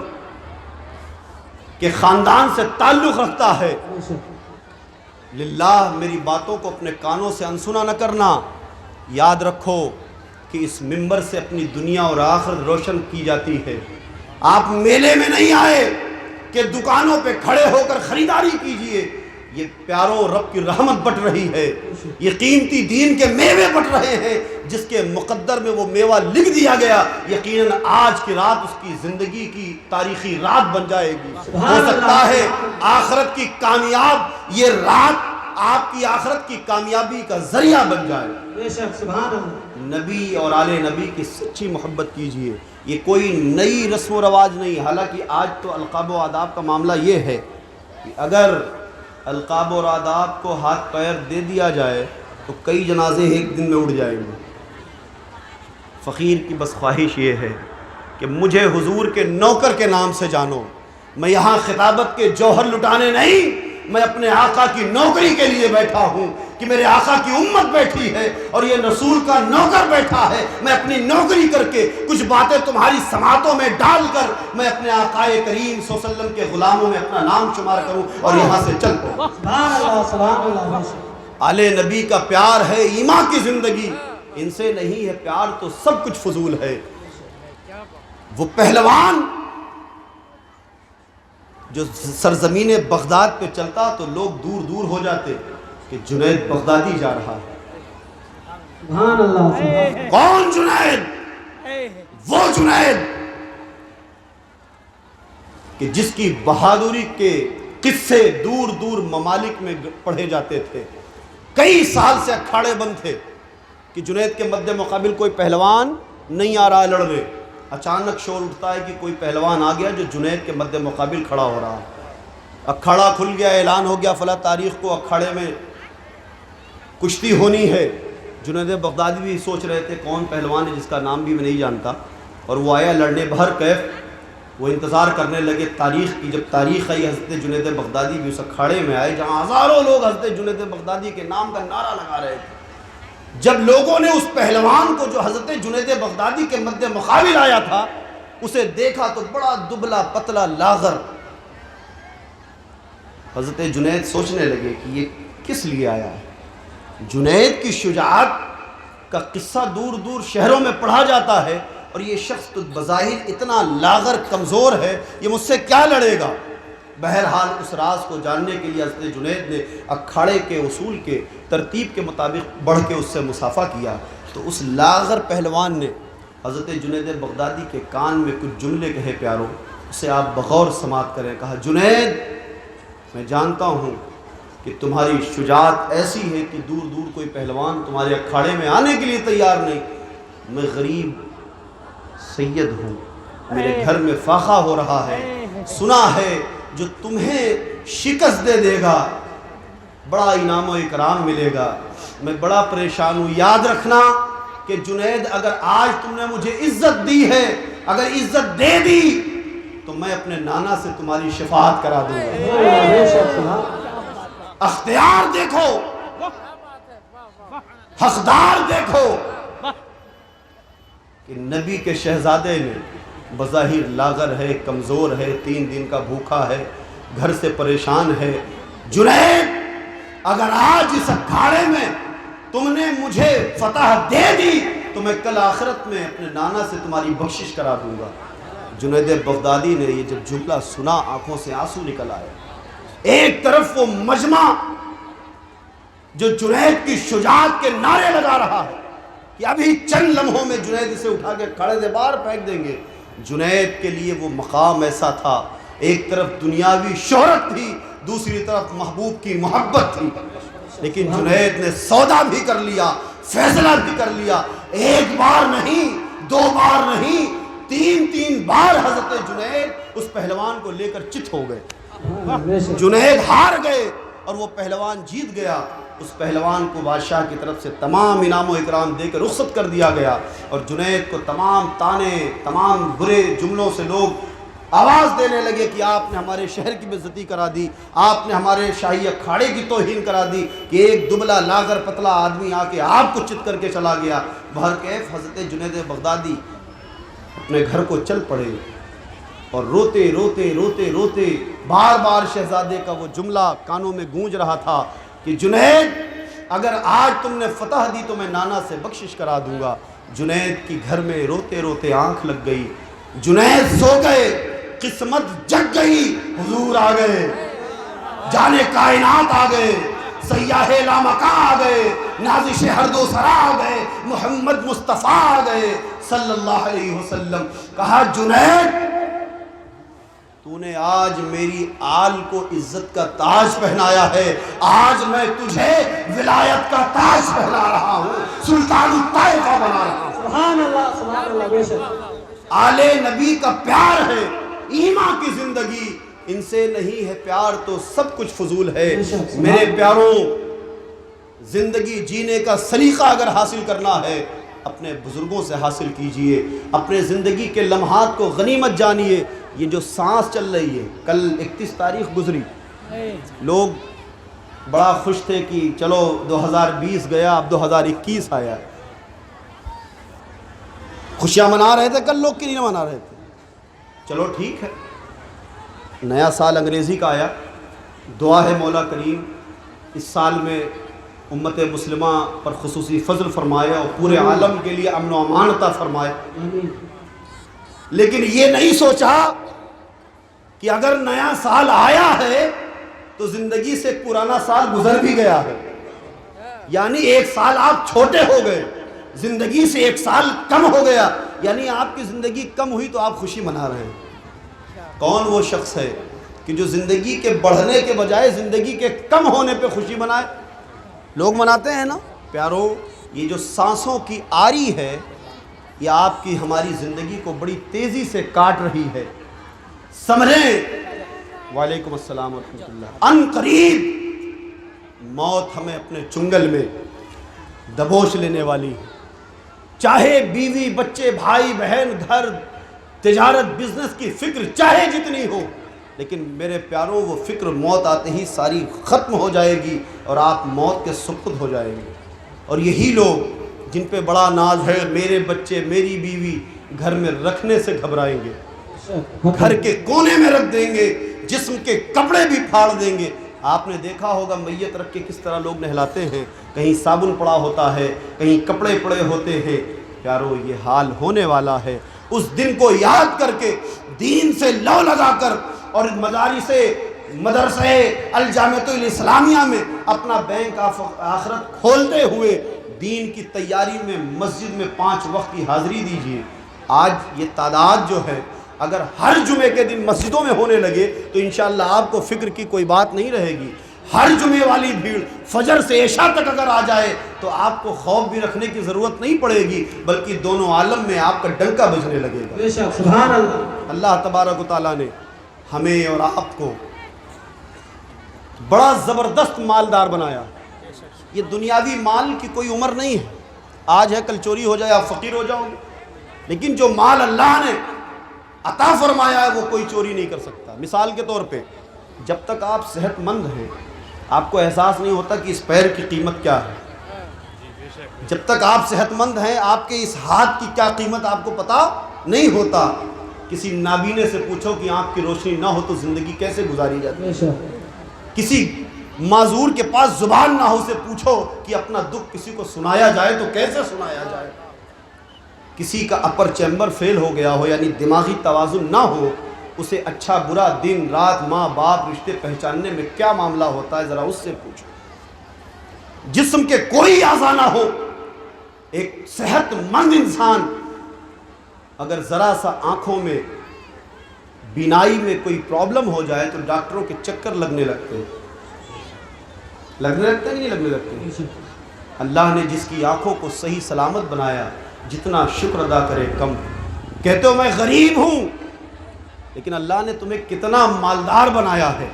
کے خاندان سے تعلق رکھتا ہے، للہ میری باتوں کو اپنے کانوں سے انسنا نہ کرنا۔ یاد رکھو کہ اس منبر سے اپنی دنیا اور آخرت روشن کی جاتی ہے۔ آپ میلے میں نہیں آئے کہ دکانوں پہ کھڑے ہو کر خریداری کیجئے، یہ پیاروں رب کی رحمت بٹ رہی ہے، یہ قیمتی دین کے میوے بٹ رہے ہیں جس کے مقدر میں وہ میوہ لکھ دیا گیا۔ یقیناً آج کی رات اس کی زندگی کی تاریخی رات بن جائے گی۔ ہو سکتا ہے آخرت کی کامیاب یہ رات آپ کی آخرت کی کامیابی کا ذریعہ بن جائے۔ بے شک، سبحان اللہ۔ نبی اور آل نبی کی سچی محبت کیجئے، یہ کوئی نئی رسم و رواج نہیں۔ حالانکہ آج تو القاب و آداب کا معاملہ یہ ہے کہ اگر القاب اور آداب کو ہاتھ پیر دے دیا جائے تو کئی جنازے ایک دن میں اڑ جائیں گے۔ فقیر کی بس خواہش یہ ہے کہ مجھے حضور کے نوکر کے نام سے جانو، میں یہاں خطابت کے جوہر لٹانے نہیں، میں اپنے آقا کی نوکری کے لیے بیٹھا ہوں کہ میرے آقا کی امت بیٹھی ہے اور یہ رسول کا نوکر بیٹھا ہے۔ میں اپنی نوکری کر کے کچھ باتیں تمہاری سماعتوں میں ڈال کر میں اپنے آقائے کریم صلی اللہ علیہ وسلم کے غلاموں میں اپنا نام شمار کروں اور یہاں سے چل پڑوں۔ سبحان اللہ، سبحان اللہ۔ آل نبی کا پیار ہے ایمان کی زندگی، ان سے نہیں ہے پیار تو سب کچھ فضول ہے۔ وہ پہلوان جو سرزمین بغداد پہ چلتا تو لوگ دور دور ہو جاتے کہ جنید بغدادی جا رہا ہے۔ سبحان اللہ۔ کون جنید؟ وہ جنید کہ جس کی بہادری کے قصے دور دور ممالک میں پڑھے جاتے تھے۔ کئی سال سے اکھاڑے بند تھے کہ جنید کے مد مقابل کوئی پہلوان نہیں آ رہا ہے لڑنے۔ اچانک شور اٹھتا ہے کہ کوئی پہلوان آ گیا جو جنید کے مد مقابل کھڑا ہو رہا ہے۔ اکھاڑا کھل گیا، اعلان ہو گیا فلاں تاریخ کو اکھاڑے میں کشتی ہونی ہے۔ جنید بغدادی بھی سوچ رہے تھے کون پہلوان ہے جس کا نام بھی میں نہیں جانتا، اور وہ آیا لڑنے بہر کیف۔ وہ انتظار کرنے لگے تاریخ کی، جب تاریخ آئی حضرت جنید بغدادی بھی اس اکھاڑے میں آئے جہاں ہزاروں لوگ حضرت جنید بغدادی کے نام کا نعرہ لگا رہے تھے۔ جب لوگوں نے اس پہلوان کو جو حضرت جنید بغدادی کے مد مقابل آیا تھا اسے دیکھا تو بڑا دبلا پتلا لاغر، حضرت جنید سوچنے لگے کہ یہ کس لیے آیا ہے۔ جنید کی شجاعت کا قصہ دور دور شہروں میں پڑھا جاتا ہے اور یہ شخص تو بظاہر اتنا لاغر کمزور ہے، یہ مجھ سے کیا لڑے گا۔ بہرحال اس راز کو جاننے کے لیے حضرت جنید نے اکھاڑے کے اصول کے ترتیب کے مطابق بڑھ کے اس سے مصافحہ کیا، تو اس لاغر پہلوان نے حضرت جنید بغدادی کے کان میں کچھ جملے کہے پیاروں، اسے آپ بغور سماعت کریں۔ کہا جنید، میں جانتا ہوں کہ تمہاری شجاعت ایسی ہے کہ دور دور کوئی پہلوان تمہارے اکھاڑے میں آنے کے لیے تیار نہیں۔ میں غریب سید ہوں، میرے گھر میں فاقہ ہو رہا ہے، سنا ہے جو تمہیں شکست دے دے گا بڑا انعام و اکرام ملے گا۔ میں بڑا پریشان ہوں۔ یاد رکھنا کہ جنید، اگر آج تم نے مجھے عزت دی ہے، اگر عزت دے دی تو میں اپنے نانا سے تمہاری شفاعت کرا دوں گا۔ اختیار دیکھو، حقدار دیکھو، کہ نبی کے شہزادے نے بظاہر لاغر ہے، کمزور ہے، 3 دن کا بھوکا ہے، گھر سے پریشان ہے، جنید اگر آج اس اکھاڑے میں تم نے مجھے فتح دے دی تو میں کل آخرت میں اپنے نانا سے تمہاری بخشش کرا دوں گا۔ جنید بغدادی نے یہ جب جملہ سنا آنکھوں سے آنسو نکل آئے۔ ایک طرف وہ مجمع جو جنید کی شجاعت کے نعرے لگا رہا ہے کہ ابھی چند لمحوں میں جنید اسے اٹھا کے کھڑے سے باہر پھینک دیں گے، جنید کے لیے وہ مقام ایسا تھا، ایک طرف دنیاوی شہرت تھی، دوسری طرف محبوب کی محبت تھی، لیکن جنید نے سودا بھی کر لیا، فیصلہ بھی کر لیا۔ ایک بار نہیں، 2 بار نہیں، 3 بار حضرت جنید اس پہلوان کو لے کر چت ہو گئے۔ جنید ہار گئے اور وہ پہلوان جیت گیا۔ اس پہلوان کو بادشاہ کی طرف سے تمام انعام و اکرام دے کر رخصت کر دیا گیا، اور جنید کو تمام طعنے، تمام برے جملوں سے لوگ آواز دینے لگے کہ آپ نے ہمارے شہر کی بے عزتی کرا دی، آپ نے ہمارے شاہی اکھاڑے کی توہین کرا دی کہ ایک دبلا لاغر پتلا آدمی آ کے آپ کو چت کر کے چلا گیا۔ بہرکیف حضرت جنید بغدادی اپنے گھر کو چل پڑے اور روتے روتے روتے روتے بار بار شہزادے کا وہ جملہ کانوں میں گونج رہا تھا کہ جنید اگر آج تم نے فتح دی تو میں نانا سے بخشش کرا دوں گا۔ جنید کی گھر میں روتے روتے آنکھ لگ گئی، جنید سو گئے، قسمت جگ گئی، حضور آ گئے، جانے کائنات آ گئے، سیاح لامکاں آ گئے، نازش ہر دو سرا آ گئے، محمد مصطفیٰ آ گئے صلی اللہ علیہ وسلم۔ کہا جنید تو نے آج میری آل کو عزت کا تاج پہنایا ہے، آج میں تجھے ولایت کا تاج پہنا رہا ہوں، سلطان الطائفہ بنا رہا ہوں۔ سبحان اللہ بے شک۔ آل نبی کا پیار ہے، ایمان کی زندگی، ان سے نہیں ہے پیار تو سب کچھ فضول ہے۔ میرے پیاروں، زندگی جینے کا سلیقہ اگر حاصل کرنا ہے اپنے بزرگوں سے حاصل کیجئے، اپنے زندگی کے لمحات کو غنیمت جانیے۔ یہ جو سانس چل رہی ہے، کل 31 تاریخ گزری، لوگ بڑا خوش تھے کہ چلو 2020 گیا، اب 2021 آیا۔ خوشیاں منا رہے تھے کل لوگ کہ نہیں منا رہے تھے؟ چلو ٹھیک ہے، نیا سال انگریزی کا آیا، دعا ہے مولا کریم اس سال میں امت مسلمہ پر خصوصی فضل فرمائے اور پورے عالم کے لیے امن و امان عطا فرمائے۔ لیکن یہ نہیں سوچا کہ اگر نیا سال آیا ہے تو زندگی سے ایک پرانا سال گزر بھی گیا ہے، یعنی 1 سال آپ چھوٹے ہو گئے، زندگی سے 1 سال کم ہو گیا، یعنی آپ کی زندگی کم ہوئی تو آپ خوشی منا رہے ہیں۔ کون وہ شخص ہے کہ جو زندگی کے بڑھنے کے بجائے زندگی کے کم ہونے پہ خوشی منائے؟ لوگ مناتے ہیں نا۔ پیارو، یہ جو سانسوں کی آری ہے یہ آپ کی ہماری زندگی کو بڑی تیزی سے کاٹ رہی ہے۔ سمجھیں، وعلیکم السلام ورحمۃ اللہ، ان قریب موت ہمیں اپنے چنگل میں دبوچ لینے والی ہے، چاہے بیوی بچے بھائی بہن گھر تجارت بزنس کی فکر چاہے جتنی ہو، لیکن میرے پیاروں وہ فکر موت آتے ہی ساری ختم ہو جائے گی اور آپ موت کے سپرد ہو جائیں گے۔ اور یہی لوگ جن پہ بڑا ناز ہے، میرے بچے میری بیوی، گھر میں رکھنے سے گھبرائیں گے، گھر کے کونے میں رکھ دیں گے، جسم کے کپڑے بھی پھاڑ دیں گے۔ آپ نے دیکھا ہوگا میت رکھ کے کس طرح لوگ نہلاتے ہیں، کہیں صابن پڑا ہوتا ہے، کہیں کپڑے پڑے ہوتے ہیں۔ پیارو، یہ حال ہونے والا ہے۔ اس دن کو یاد کر کے دین سے لو لگا کر اور مدرسے الجامعۃ الاسلامیہ میں اپنا بینک آخرت کھولتے ہوئے دین کی تیاری میں مسجد میں 5 وقت کی حاضری دیجیے۔ آج یہ تعداد جو ہے اگر ہر جمعے کے دن مسجدوں میں ہونے لگے تو انشاءاللہ آپ کو فکر کی کوئی بات نہیں رہے گی۔ ہر جمعے والی بھیڑ فجر سے عشاء تک اگر آ جائے تو آپ کو خوف بھی رکھنے کی ضرورت نہیں پڑے گی، بلکہ دونوں عالم میں آپ کا ڈنکا بجنے لگے گا۔ بے شک، سبحان اللہ۔ اللہ تبارک و تعالیٰ نے ہمیں اور آپ کو بڑا زبردست مالدار بنایا۔ یہ دنیاوی مال کی کوئی عمر نہیں ہے، آج ہے کل چوری ہو جائے آپ فقیر ہو جاؤ گے، لیکن جو مال اللہ نے عطا فرمایا ہے وہ کوئی چوری نہیں کر سکتا۔ مثال کے طور پہ جب تک آپ صحت مند ہیں آپ کو احساس نہیں ہوتا کہ اس پیر کی قیمت کیا ہے، جب تک آپ صحت مند ہیں آپ کے اس ہاتھ کی کیا قیمت آپ کو پتہ نہیں ہوتا. کسی نابینے سے پوچھو کہ آنکھ کی روشنی نہ ہو تو زندگی کیسے گزاری جاتی ہے. بے شک. کسی معذور کے پاس زبان نہ ہو سے پوچھو کہ اپنا دکھ کسی کو سنایا جائے تو کیسے سنایا جائے. کسی کا اپر چیمبر فیل ہو گیا ہو یعنی دماغی توازن نہ ہو, اسے اچھا برا دن رات ماں باپ رشتے پہچاننے میں کیا معاملہ ہوتا ہے ذرا اس سے پوچھو. جسم کے کوئی اعضاء نہ ہو, ایک صحت مند انسان اگر ذرا سا آنکھوں میں بینائی میں کوئی پرابلم ہو جائے تو ڈاکٹروں کے چکر لگنے لگتے ہیں. لگنے لگتے ہیں کہ نہیں لگنے لگتے؟ اللہ نے جس کی آنکھوں کو صحیح سلامت بنایا جتنا شکر ادا کرے کم. کہتے ہو میں غریب ہوں, لیکن اللہ نے تمہیں کتنا مالدار بنایا ہے.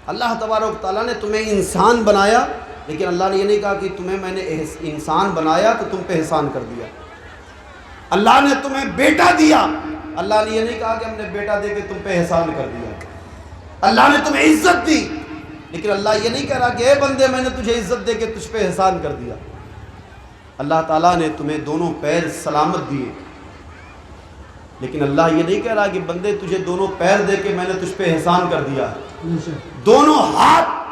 اللہ تبارک تعالیٰ نے تمہیں انسان بنایا, لیکن اللہ نے یہ نہیں کہا کہ تمہیں میں نے انسان بنایا تو تم پہ احسان کر دیا. اللہ نے تمہیں بیٹا دیا, اللہ نے یہ نہیں کہا کہ ہم نے بیٹا دے کے تم پہ احسان کر دیا. اللہ نے تمہیں عزت دی, لیکن اللہ یہ نہیں کہہ رہا کہ اے بندے میں نے تجھے عزت دے کے تجھ پہ احسان کر دیا. اللہ تعالیٰ نے تمہیں دونوں پیر سلامت دیے, لیکن اللہ یہ نہیں کہہ رہا کہ بندے تجھے دونوں پیر دے کے میں نے تجھ پہ احسان کر دیا. دونوں ہاتھ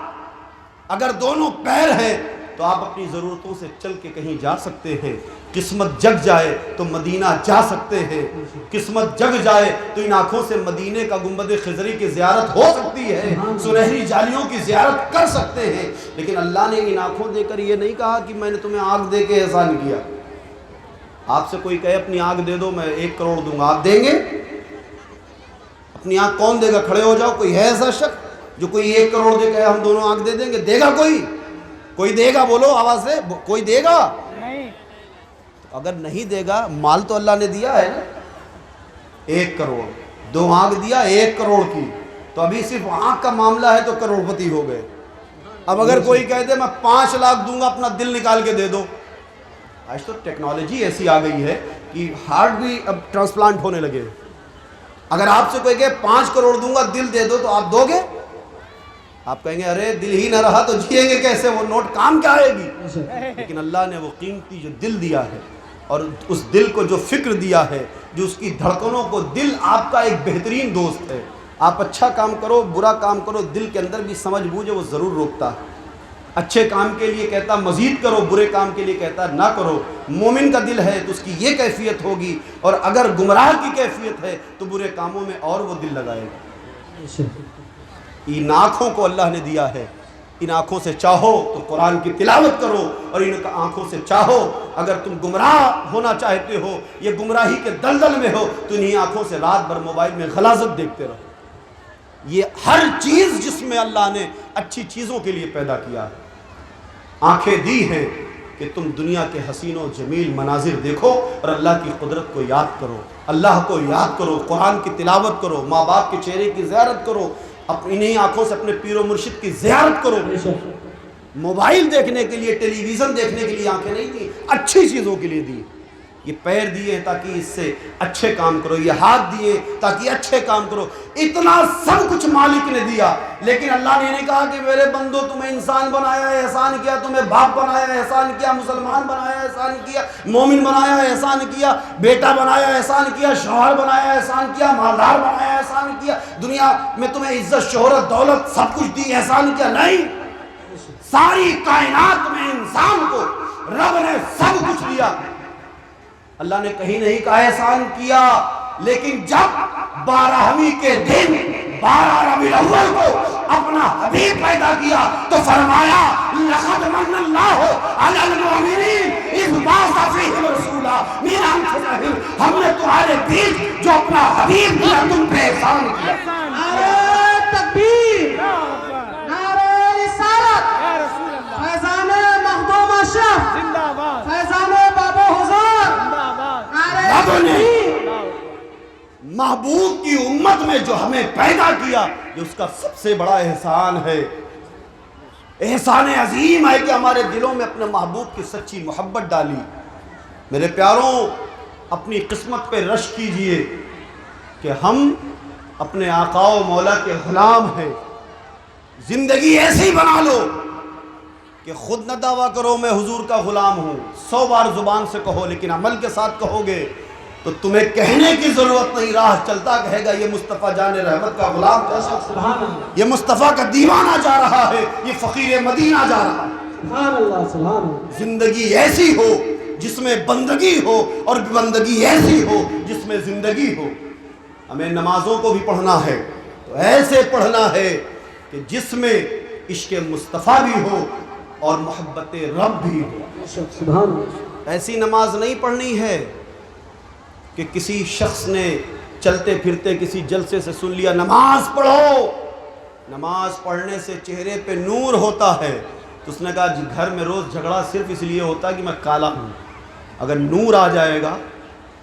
اگر دونوں پیر ہیں تو آپ اپنی ضرورتوں سے چل کے کہیں جا سکتے ہیں. قسمت جگ جائے تو مدینہ جا سکتے ہیں. قسمت جگ جائے تو ان آنکھوں سے مدینے کا گنبد خضری کی زیارت ہو سکتی ہے, سنہری جالیوں کی زیارت کر سکتے ہیں. لیکن اللہ نے ان آنکھوں دے کر یہ نہیں کہا کہ میں نے تمہیں آنکھ دے کے احسان کیا. آپ سے کوئی کہے اپنی آنکھ دے دو میں 1 کروڑ دوں گا, آپ دیں گے؟ اپنی آنکھ کون دے گا؟ کھڑے ہو جاؤ. کوئی ہے ایسا شخص جو کوئی 1 کروڑ دے کہ ہم دونوں آنکھ دے دیں گے؟ دے گا کوئی؟ کوئی دے گا؟ بولو آواز سے, کوئی دے گا؟ نہیں. اگر نہیں دے گا, مال تو اللہ نے دیا ہے نا, 1 کروڑ 2 آنکھ دیا 1 کروڑ کی, تو ابھی صرف آنکھ کا معاملہ ہے تو کروڑ پتی ہو گئے. اب اگر کوئی کہہ دے میں 5 لاکھ دوں گا اپنا دل نکال کے دے دو, آج تو ٹیکنالوجی ایسی آ گئی ہے کہ ہارٹ بھی اب ٹرانسپلانٹ ہونے لگے. اگر آپ سے کوئی کہے 5 کروڑ دوں گا دل دے دو تو آپ دو گے؟ آپ کہیں گے ارے دل ہی نہ رہا تو جیئیں گے کیسے, وہ نوٹ کام کیا آئے گی. لیکن اللہ نے وہ قیمتی جو دل دیا ہے اور اس دل کو جو فکر دیا ہے, جو اس کی دھڑکنوں کو, دل آپ کا ایک بہترین دوست ہے. آپ اچھا کام کرو برا کام کرو, دل کے اندر بھی سمجھ بوجھ ہے وہ ضرور روکتا ہے. اچھے کام کے لیے کہتا مزید کرو, برے کام کے لیے کہتا نہ کرو. مومن کا دل ہے تو اس کی یہ کیفیت ہوگی, اور اگر گمراہ کی کیفیت ہے تو برے کاموں میں اور وہ دل لگائے گا. ان آنکھوں کو اللہ نے دیا ہے, ان آنکھوں سے چاہو تو قرآن کی تلاوت کرو, اور ان آنکھوں سے چاہو اگر تم گمراہ ہونا چاہتے ہو, یہ گمراہی کے دلدل میں ہو, تو انہی آنکھوں سے رات بھر موبائل میں غلاظت دیکھتے رہو. یہ ہر چیز جس میں اللہ نے اچھی چیزوں کے لیے پیدا کیا ہے. آنکھیں دی ہیں کہ تم دنیا کے حسین و جمیل مناظر دیکھو اور اللہ کی قدرت کو یاد کرو, اللہ کو یاد کرو, قرآن کی تلاوت کرو, ماں باپ کے چہرے کی زیارت کرو, انہی آنکھوں سے اپنے پیر و مرشد کی زیارت کرو. موبائل دیکھنے کے لیے, ٹیلی ویژن دیکھنے کے لیے آنکھیں نہیں دی, اچھی چیزوں کے لیے دی. یہ پیر دیے تاکہ اس سے اچھے کام کرو, یہ ہاتھ دیے تاکہ اچھے کام کرو. اتنا سب کچھ مالک نے دیا, لیکن اللہ نے نہیں کہا کہ میرے بندو تمہیں انسان بنایا ہے احسان کیا, تمہیں باپ بنایا ہے احسان کیا, مسلمان بنایا ہے احسان کیا, مومن بنایا ہے احسان کیا, بیٹا بنایا ہے احسان کیا, شوہر بنایا ہے احسان کیا, مالدار بنایا ہے احسان کیا, دنیا میں تمہیں عزت شہرت دولت سب کچھ دی احسان کیا. نہیں, ساری کائنات میں انسان کو رب نے سب کچھ دیا. اللہ نے کہیں نہیں کہا احسان کیا, لیکن جب 12ویں کے دن 12 ربیع الاول کو اپنا حبیب پیدا کیا تو فرمایا لقد من اللہ علی المؤمنین اذ بعث فیہم رسولا من انفسہم, ہم نے تمہارے بیچ جو اپنا حبیب دیا تم پہ احسان کیا. نعرہ تکبیر, نعرہ رسالت, یا رسول اللہ فیضان مخدوم اشرف, زندہ باد, فیضان بابا حضور, زندہ باد. رب نے محبوب کی امت میں جو ہمیں پیدا کیا یہ اس کا سب سے بڑا احسان ہے. احسان عظیم ہے کہ ہمارے دلوں میں اپنے محبوب کی سچی محبت ڈالی. میرے پیاروں, اپنی قسمت پہ رش کیجئے کہ ہم اپنے آقا و مولا کے غلام ہیں. زندگی ایسی بنا لو کہ خود نہ دعویٰ کرو میں حضور کا غلام ہوں، 100 بار زبان سے کہو، لیکن عمل کے ساتھ کہو گے تو تمہیں کہنے کی ضرورت نہیں، راہ چلتا کہے گا یہ مصطفیٰ جان رحمت کا غلام جا رہا ہے، یہ مصطفیٰ کا دیوانہ جا رہا ہے، یہ فقیر مدینہ جا رہا ہے۔ سبحان اللہ سبحان اللہ۔ زندگی ایسی ہو جس میں بندگی ہو، اور بندگی ایسی ہو جس میں زندگی ہو۔ ہمیں نمازوں کو بھی پڑھنا ہے تو ایسے پڑھنا ہے کہ جس میں عشق مصطفیٰ بھی ہو اور محبت رب بھی ہو۔ سبحان اللہ۔ ایسی نماز نہیں پڑھنی ہے کہ کسی شخص نے چلتے پھرتے کسی جلسے سے سن لیا نماز پڑھو، نماز پڑھنے سے چہرے پہ نور ہوتا ہے، تو اس نے کہا جی گھر میں روز جھگڑا صرف اس لیے ہوتا ہے کہ میں کالا ہوں، اگر نور آ جائے گا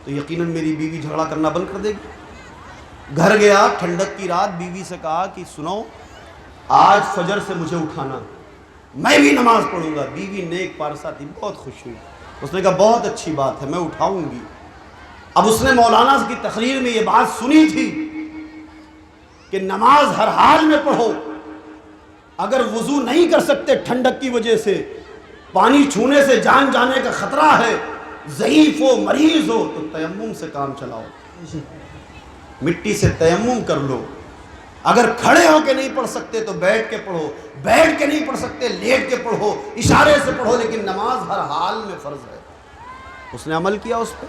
تو یقیناً میری بیوی جھگڑا کرنا بند کر دے گی۔ گھر گیا، ٹھنڈک کی رات، بیوی سے کہا کہ سنو آج فجر سے مجھے اٹھانا، میں بھی نماز پڑھوں گا۔ بیوی نیک پارسہ تھی، بہت خوش ہوئی، اس نے کہا بہت اچھی بات ہے، میں اٹھاؤں گی۔ اب اس نے مولانا کی تقریر میں یہ بات سنی تھی کہ نماز ہر حال میں پڑھو، اگر وضو نہیں کر سکتے ٹھنڈک کی وجہ سے، پانی چھونے سے جان جانے کا خطرہ ہے، ضعیف ہو مریض ہو تو تیمم سے کام چلاؤ، مٹی سے تیمم کر لو۔ اگر کھڑے ہو کے نہیں پڑھ سکتے تو بیٹھ کے پڑھو، بیٹھ کے نہیں پڑھ سکتے لیٹ کے پڑھو، اشارے سے پڑھو، لیکن نماز ہر حال میں فرض ہے۔ اس نے عمل کیا اس پہ،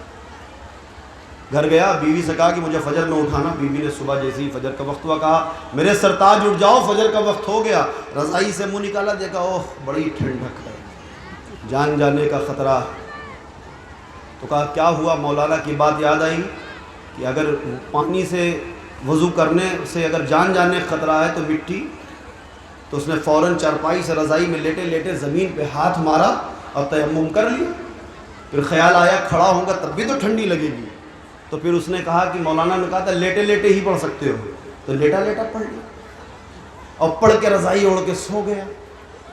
گھر گیا، بیوی سے کہا کہ مجھے فجر میں اٹھانا۔ بیوی نے صبح جیسے ہی فجر کا وقت ہوا کہا میرے سرتاج اٹھ جاؤ، فجر کا وقت ہو گیا۔ رضائی سے منہ نکالا، دیکھا اوہ بڑی ٹھنڈک ہے، جان جانے کا خطرہ۔ تو کہا کیا ہوا؟ مولانا کی بات یاد آئی کہ اگر پانی سے وضو کرنے سے اگر جان جانے کا خطرہ ہے تو مٹی۔ تو اس نے فوراً چارپائی سے رضائی میں لیٹے لیٹے زمین پہ ہاتھ مارا اور تیمم کر لیا۔ پھر خیال آیا کھڑا ہوں گا تب بھی تو ٹھنڈی لگے گی، تو پھر اس نے کہا کہ مولانا نے کہا تھا لیٹے لیٹے ہی پڑھ سکتے ہو، تو لیٹا لیٹا پڑھ لیا اور پڑھ کے رضائی اوڑھ کے سو گیا۔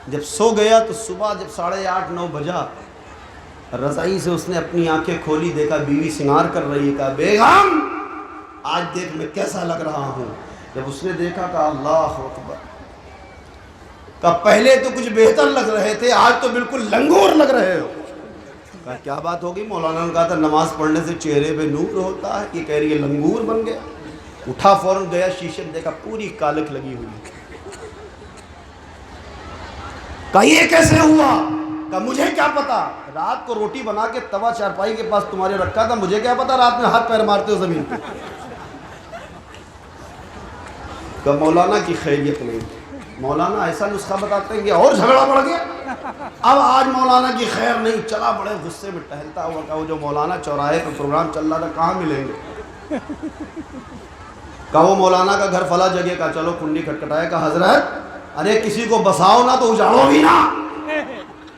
جب سو گیا تو صبح جب 8:30 9 بجا، رضائی سے اس نے اپنی آنکھیں کھولی، دیکھا بیوی سنگار کر رہی ہے، کہا بیگم آج دیکھ میں کیسا لگ رہا ہوں۔ جب اس نے دیکھا کہا اللہ اکبر، کہا پہلے تو کچھ بہتر لگ رہے تھے، آج تو بالکل لنگور لگ رہے ہو۔ کہا کیا بات ہوگی؟ مولانا نے کہا تھا نماز پڑھنے سے چہرے پہ نور ہوتا ہے، یہ کہہ رہی ہے لنگور بن گیا۔ اٹھا فوراً گیا شیشے میں، دیکھا پوری کالک لگی ہوئی۔ کہا یہ کیسے ہوا؟ کہا مجھے کیا پتا، رات کو روٹی بنا کے توا چارپائی کے پاس تمہارے رکھا تھا، مجھے کیا پتا رات میں ہاتھ پیر مارتے ہو زمین پہ۔ کہا مولانا کی خیریت نہیں، مولانا ایسا نسخہ بتاتے ہیں کہ اور جھگڑا بڑھ گیا۔ اب آج مولانا کی خیر نہیں، چلا بڑے غصے میں ٹہلتا ہوا، کہا وہ جو مولانا چوراہے پہ پروگرام چل رہا تھا کہاں ملیں گے؟ کہا وہ مولانا کا گھر فلاں جگہ کا، چلو کنڈی کھٹکھٹایا، کہا حضرت ارے کسی کو بساؤ نا تو اجاڑو بھی نا،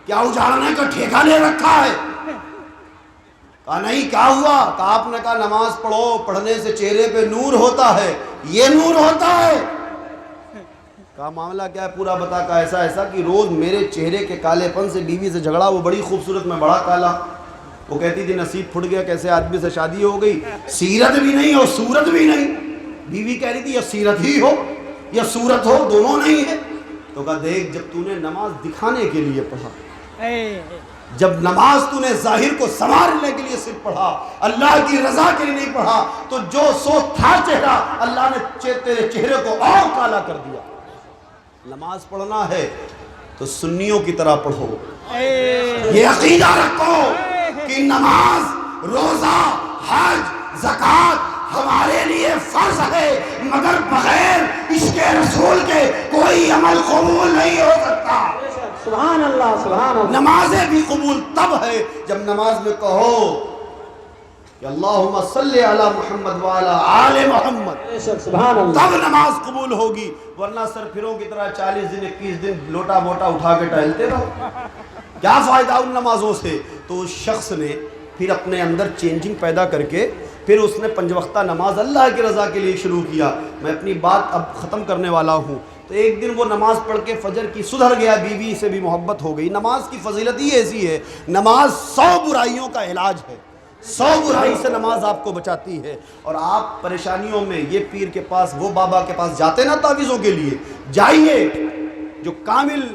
کیا اجاڑنے کا ٹھیکہ لے رکھا ہے؟ کہا نہیں کیا ہوا؟ کہا آپ نے کہا نماز پڑھو، پڑھنے سے چہرے پہ نور ہوتا ہے، یہ نور ہوتا ہے۔ کہا معاملہ کیا ہے پورا بتا۔ کہا ایسا ایسا کہ روز میرے چہرے کے کالے پن سے بیوی سے جھگڑا، وہ بڑی خوبصورت میں بڑا کالا، وہ کہتی تھی نصیب پھٹ گیا، کیسے آدمی سے شادی ہو گئی، سیرت بھی نہیں اور صورت بھی نہیں۔ بیوی کہہ رہی تھی یا سیرت ہی ہو یا صورت ہو، دونوں نہیں ہے۔ تو کہا دیکھ جب تو نے نماز دکھانے کے لیے پڑھا، جب نماز تو نے ظاہر کو سنوارنے کے لیے صرف پڑھا، اللہ کی رضا کے لیے نہیں پڑھا، تو جو سو تھا چہرہ اللہ نے تیرے چہرے کو اور کالا کر دیا۔ نماز پڑھنا ہے تو سنیوں کی طرح پڑھو، یہ عقیدہ رکھو کہ نماز، روزہ، حج، زکوٰۃ ہمارے لیے فرض ہے، مگر بغیر عشق رسول کے کوئی عمل قبول نہیں ہو سکتا۔ سبحان اللہ سبحان اللہ۔ نمازیں بھی قبول تب ہے جب نماز میں کہو کہ اللہم صلی علی محمد وعلی آل محمد، سبحان اللہ۔ تب نماز قبول ہوگی، ورنہ سرپھروں کی طرح 40 دن 21 دن لوٹا موٹا اٹھا کے ٹہلتے رہو، کیا فائدہ ان نمازوں سے؟ تو اس شخص نے پھر اپنے اندر چینجنگ پیدا کر کے پھر اس نے 5 وقتہ نماز اللہ کی رضا کے لیے شروع کیا۔ میں اپنی بات اب ختم کرنے والا ہوں۔ تو ایک دن وہ نماز پڑھ کے فجر کی سدھر گیا، بیوی سے بھی محبت ہو گئی۔ نماز کی فضیلت ہی ایسی ہے، نماز 100 برائیوں کا علاج ہے، 100 برائی سے نماز آپ کو بچاتی ہے۔ اور آپ پریشانیوں میں یہ پیر کے پاس وہ بابا کے پاس جاتے نا تعویذوں کے لیے، جائیے، جو کامل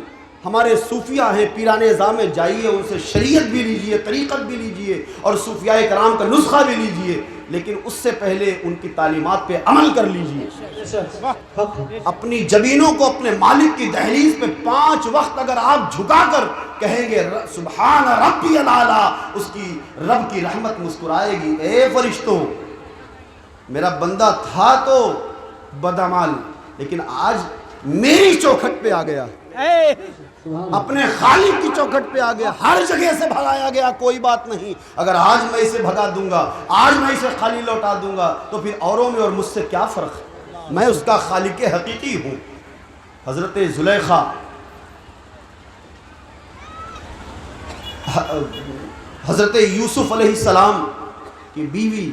ہمارے صوفیہ ہیں، پیران اعظام میں جائیے، ان سے شریعت بھی لیجئے، طریقت بھی لیجئے اور صوفیاء کرام کا نسخہ بھی لیجئے، لیکن اس سے پہلے ان کی تعلیمات پہ عمل کر لیجئے۔ بے شک حق ہے۔ اپنی جبینوں کو اپنے مالک کی دہلیز پہ 5 وقت اگر آپ جھکا کر کہیں گے سبحان ربی الاعلیٰ، اس کی رب کی رحمت مسکرائے گی۔ اے فرشتوں، میرا بندہ تھا تو بدعمال، لیکن آج میری چوکھٹ پہ آ گیا، اپنے خالق کی چوکھٹ پہ آ گیا، ہر جگہ سے بھگایا گیا، کوئی بات نہیں، اگر آج میں اسے بھگا دوں گا، آج میں اسے خالی لوٹا دوں گا تو پھر اوروں میں اور مجھ سے کیا فرق ہے؟ میں اس کا خالق حقیقی ہوں۔ حضرت زلیخا حضرت یوسف علیہ السلام کی بیوی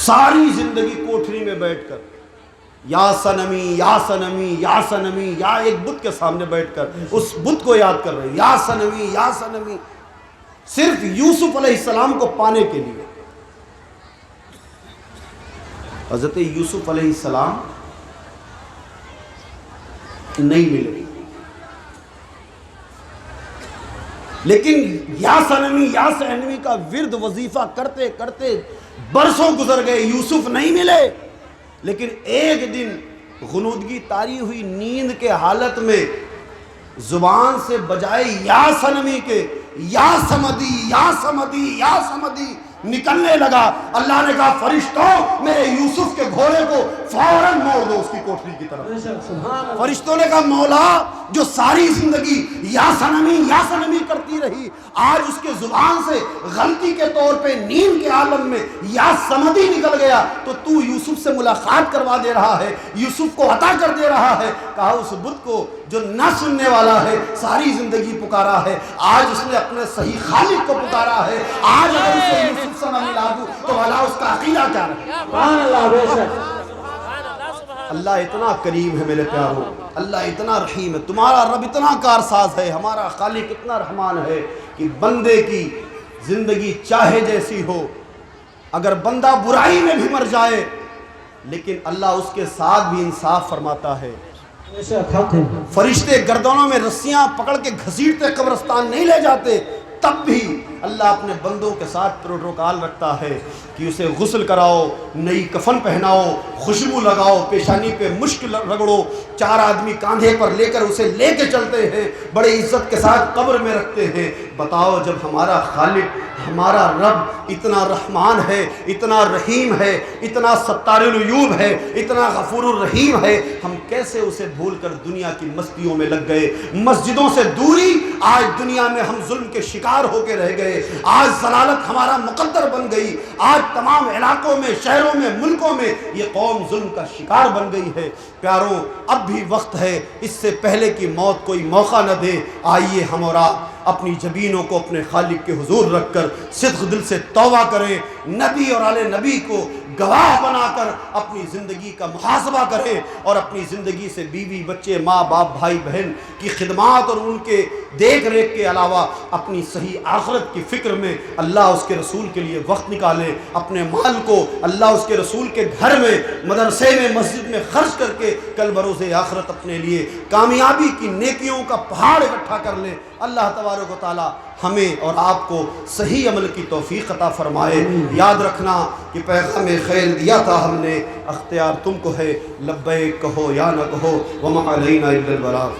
ساری زندگی کوٹھری میں بیٹھ کر یا صنمی یا صنمی یا صنمی، یا ایک بت کے سامنے بیٹھ کر اس بت کو یاد کر رہے ہیں، یا صنمی یا صنمی، صرف یوسف علیہ السلام کو پانے کے لیے۔ حضرت یوسف علیہ السلام نہیں ملے، لیکن یا صنمی یا صنمی کا ورد وظیفہ کرتے کرتے برسوں گزر گئے، یوسف نہیں ملے، لیکن ایک دن غنودگی طاری ہوئی نیند کے حالت میں زبان سے بجائے یا صنمی کے یا صمدی یا صمدی یا صمدی نکلنے لگا۔ اللہ نے کہا فرشتوں میرے یوسف کے گھوڑے کو فوراً موڑ دو اس کی کوٹھری کی طرف۔ بے شک سبحان اللہ۔ فرشتوں نے کہا مولا، جو ساری زندگی یا صنمی کرتی رہی، آج اس کے زبان سے غلطی کے طور پہ نیند کے عالم میں یا صمدی نکل گیا، تو تو یوسف سے ملاقات کروا دے رہا ہے، یوسف کو عطا کر دے رہا ہے۔ کہا اس بت کو جو نہ سننے والا ہے، ساری زندگی پکارا ہے، آج اس نے اپنے صحیح خالق کو پکارا ہے، آج اگر اسے یوسف سے نہ ملا دوں تو بھلا اس کا عقیدہ کیا رہے؟ سبحان اللہ، بے شک۔ اللہ اتنا کریم ہے میرے پیاروں، اللہ اتنا رحیم ہے، تمہارا رب اتنا کارساز ہے، ہمارا خالق اتنا رحمان ہے کہ بندے کی زندگی چاہے جیسی ہو، اگر بندہ برائی میں بھی مر جائے لیکن اللہ اس کے ساتھ بھی انصاف فرماتا ہے۔ بے شک حق ہے۔ فرشتے گردنوں میں رسیاں پکڑ کے گھسیٹتے قبرستان نہیں لے جاتے، تب بھی اللہ اپنے بندوں کے ساتھ پروٹوکال رکھتا ہے کہ اسے غسل کراؤ، نئی کفن پہناؤ، خوشبو لگاؤ، پیشانی پہ مشک رگڑو، 4 آدمی کاندھے پر لے کر اسے لے کے چلتے ہیں، بڑے عزت کے ساتھ قبر میں رکھتے ہیں۔ بتاؤ جب ہمارا خالق، ہمارا رب اتنا رحمان ہے، اتنا رحیم ہے، اتنا ستار العیوب ہے، اتنا غفور الرحیم ہے، ہم کیسے اسے بھول کر دنیا کی مستیوں میں لگ گئے؟ مسجدوں سے دوری، آج دنیا میں ہم ظلم کے شکار ہو کے رہ گئے، آج ضلالت ہمارا مقدر بن گئی، آج تمام علاقوں میں، شہروں میں، ملکوں میں یہ قوم ظلم کا شکار بن گئی ہے۔ پیاروں، اب بھی وقت ہے، اس سے پہلے کہ موت کوئی موقع نہ دے، آئیے ہم اور آپ اپنی جبینوں کو اپنے خالق کے حضور رکھ کر صدق دل سے توبہ کریں، نبی اور آل نبی کو گواہ بنا کر اپنی زندگی کا محاسبہ کریں، اور اپنی زندگی سے بیوی بچے، ماں باپ، بھائی بہن کی خدمات اور ان کے دیکھ ریکھ کے علاوہ اپنی صحیح آخرت کی فکر میں اللہ اس کے رسول کے لیے وقت نکالیں، اپنے مال کو اللہ اس کے رسول کے گھر میں، مدرسے میں، مسجد میں خرچ کر کے کل بروز آخرت اپنے لیے کامیابی کی نیکیوں کا پہاڑ اکٹھا کر لیں۔ اللہ تبارک و تعالی ہمیں اور آپ کو صحیح عمل کی توفیق عطا فرمائے۔ یاد رکھنا کہ پیغام خیر دیا تھا ہم نے، اختیار تم کو ہے، لبیک کہو یا نہ کہو، وما علینا الا البلاغ۔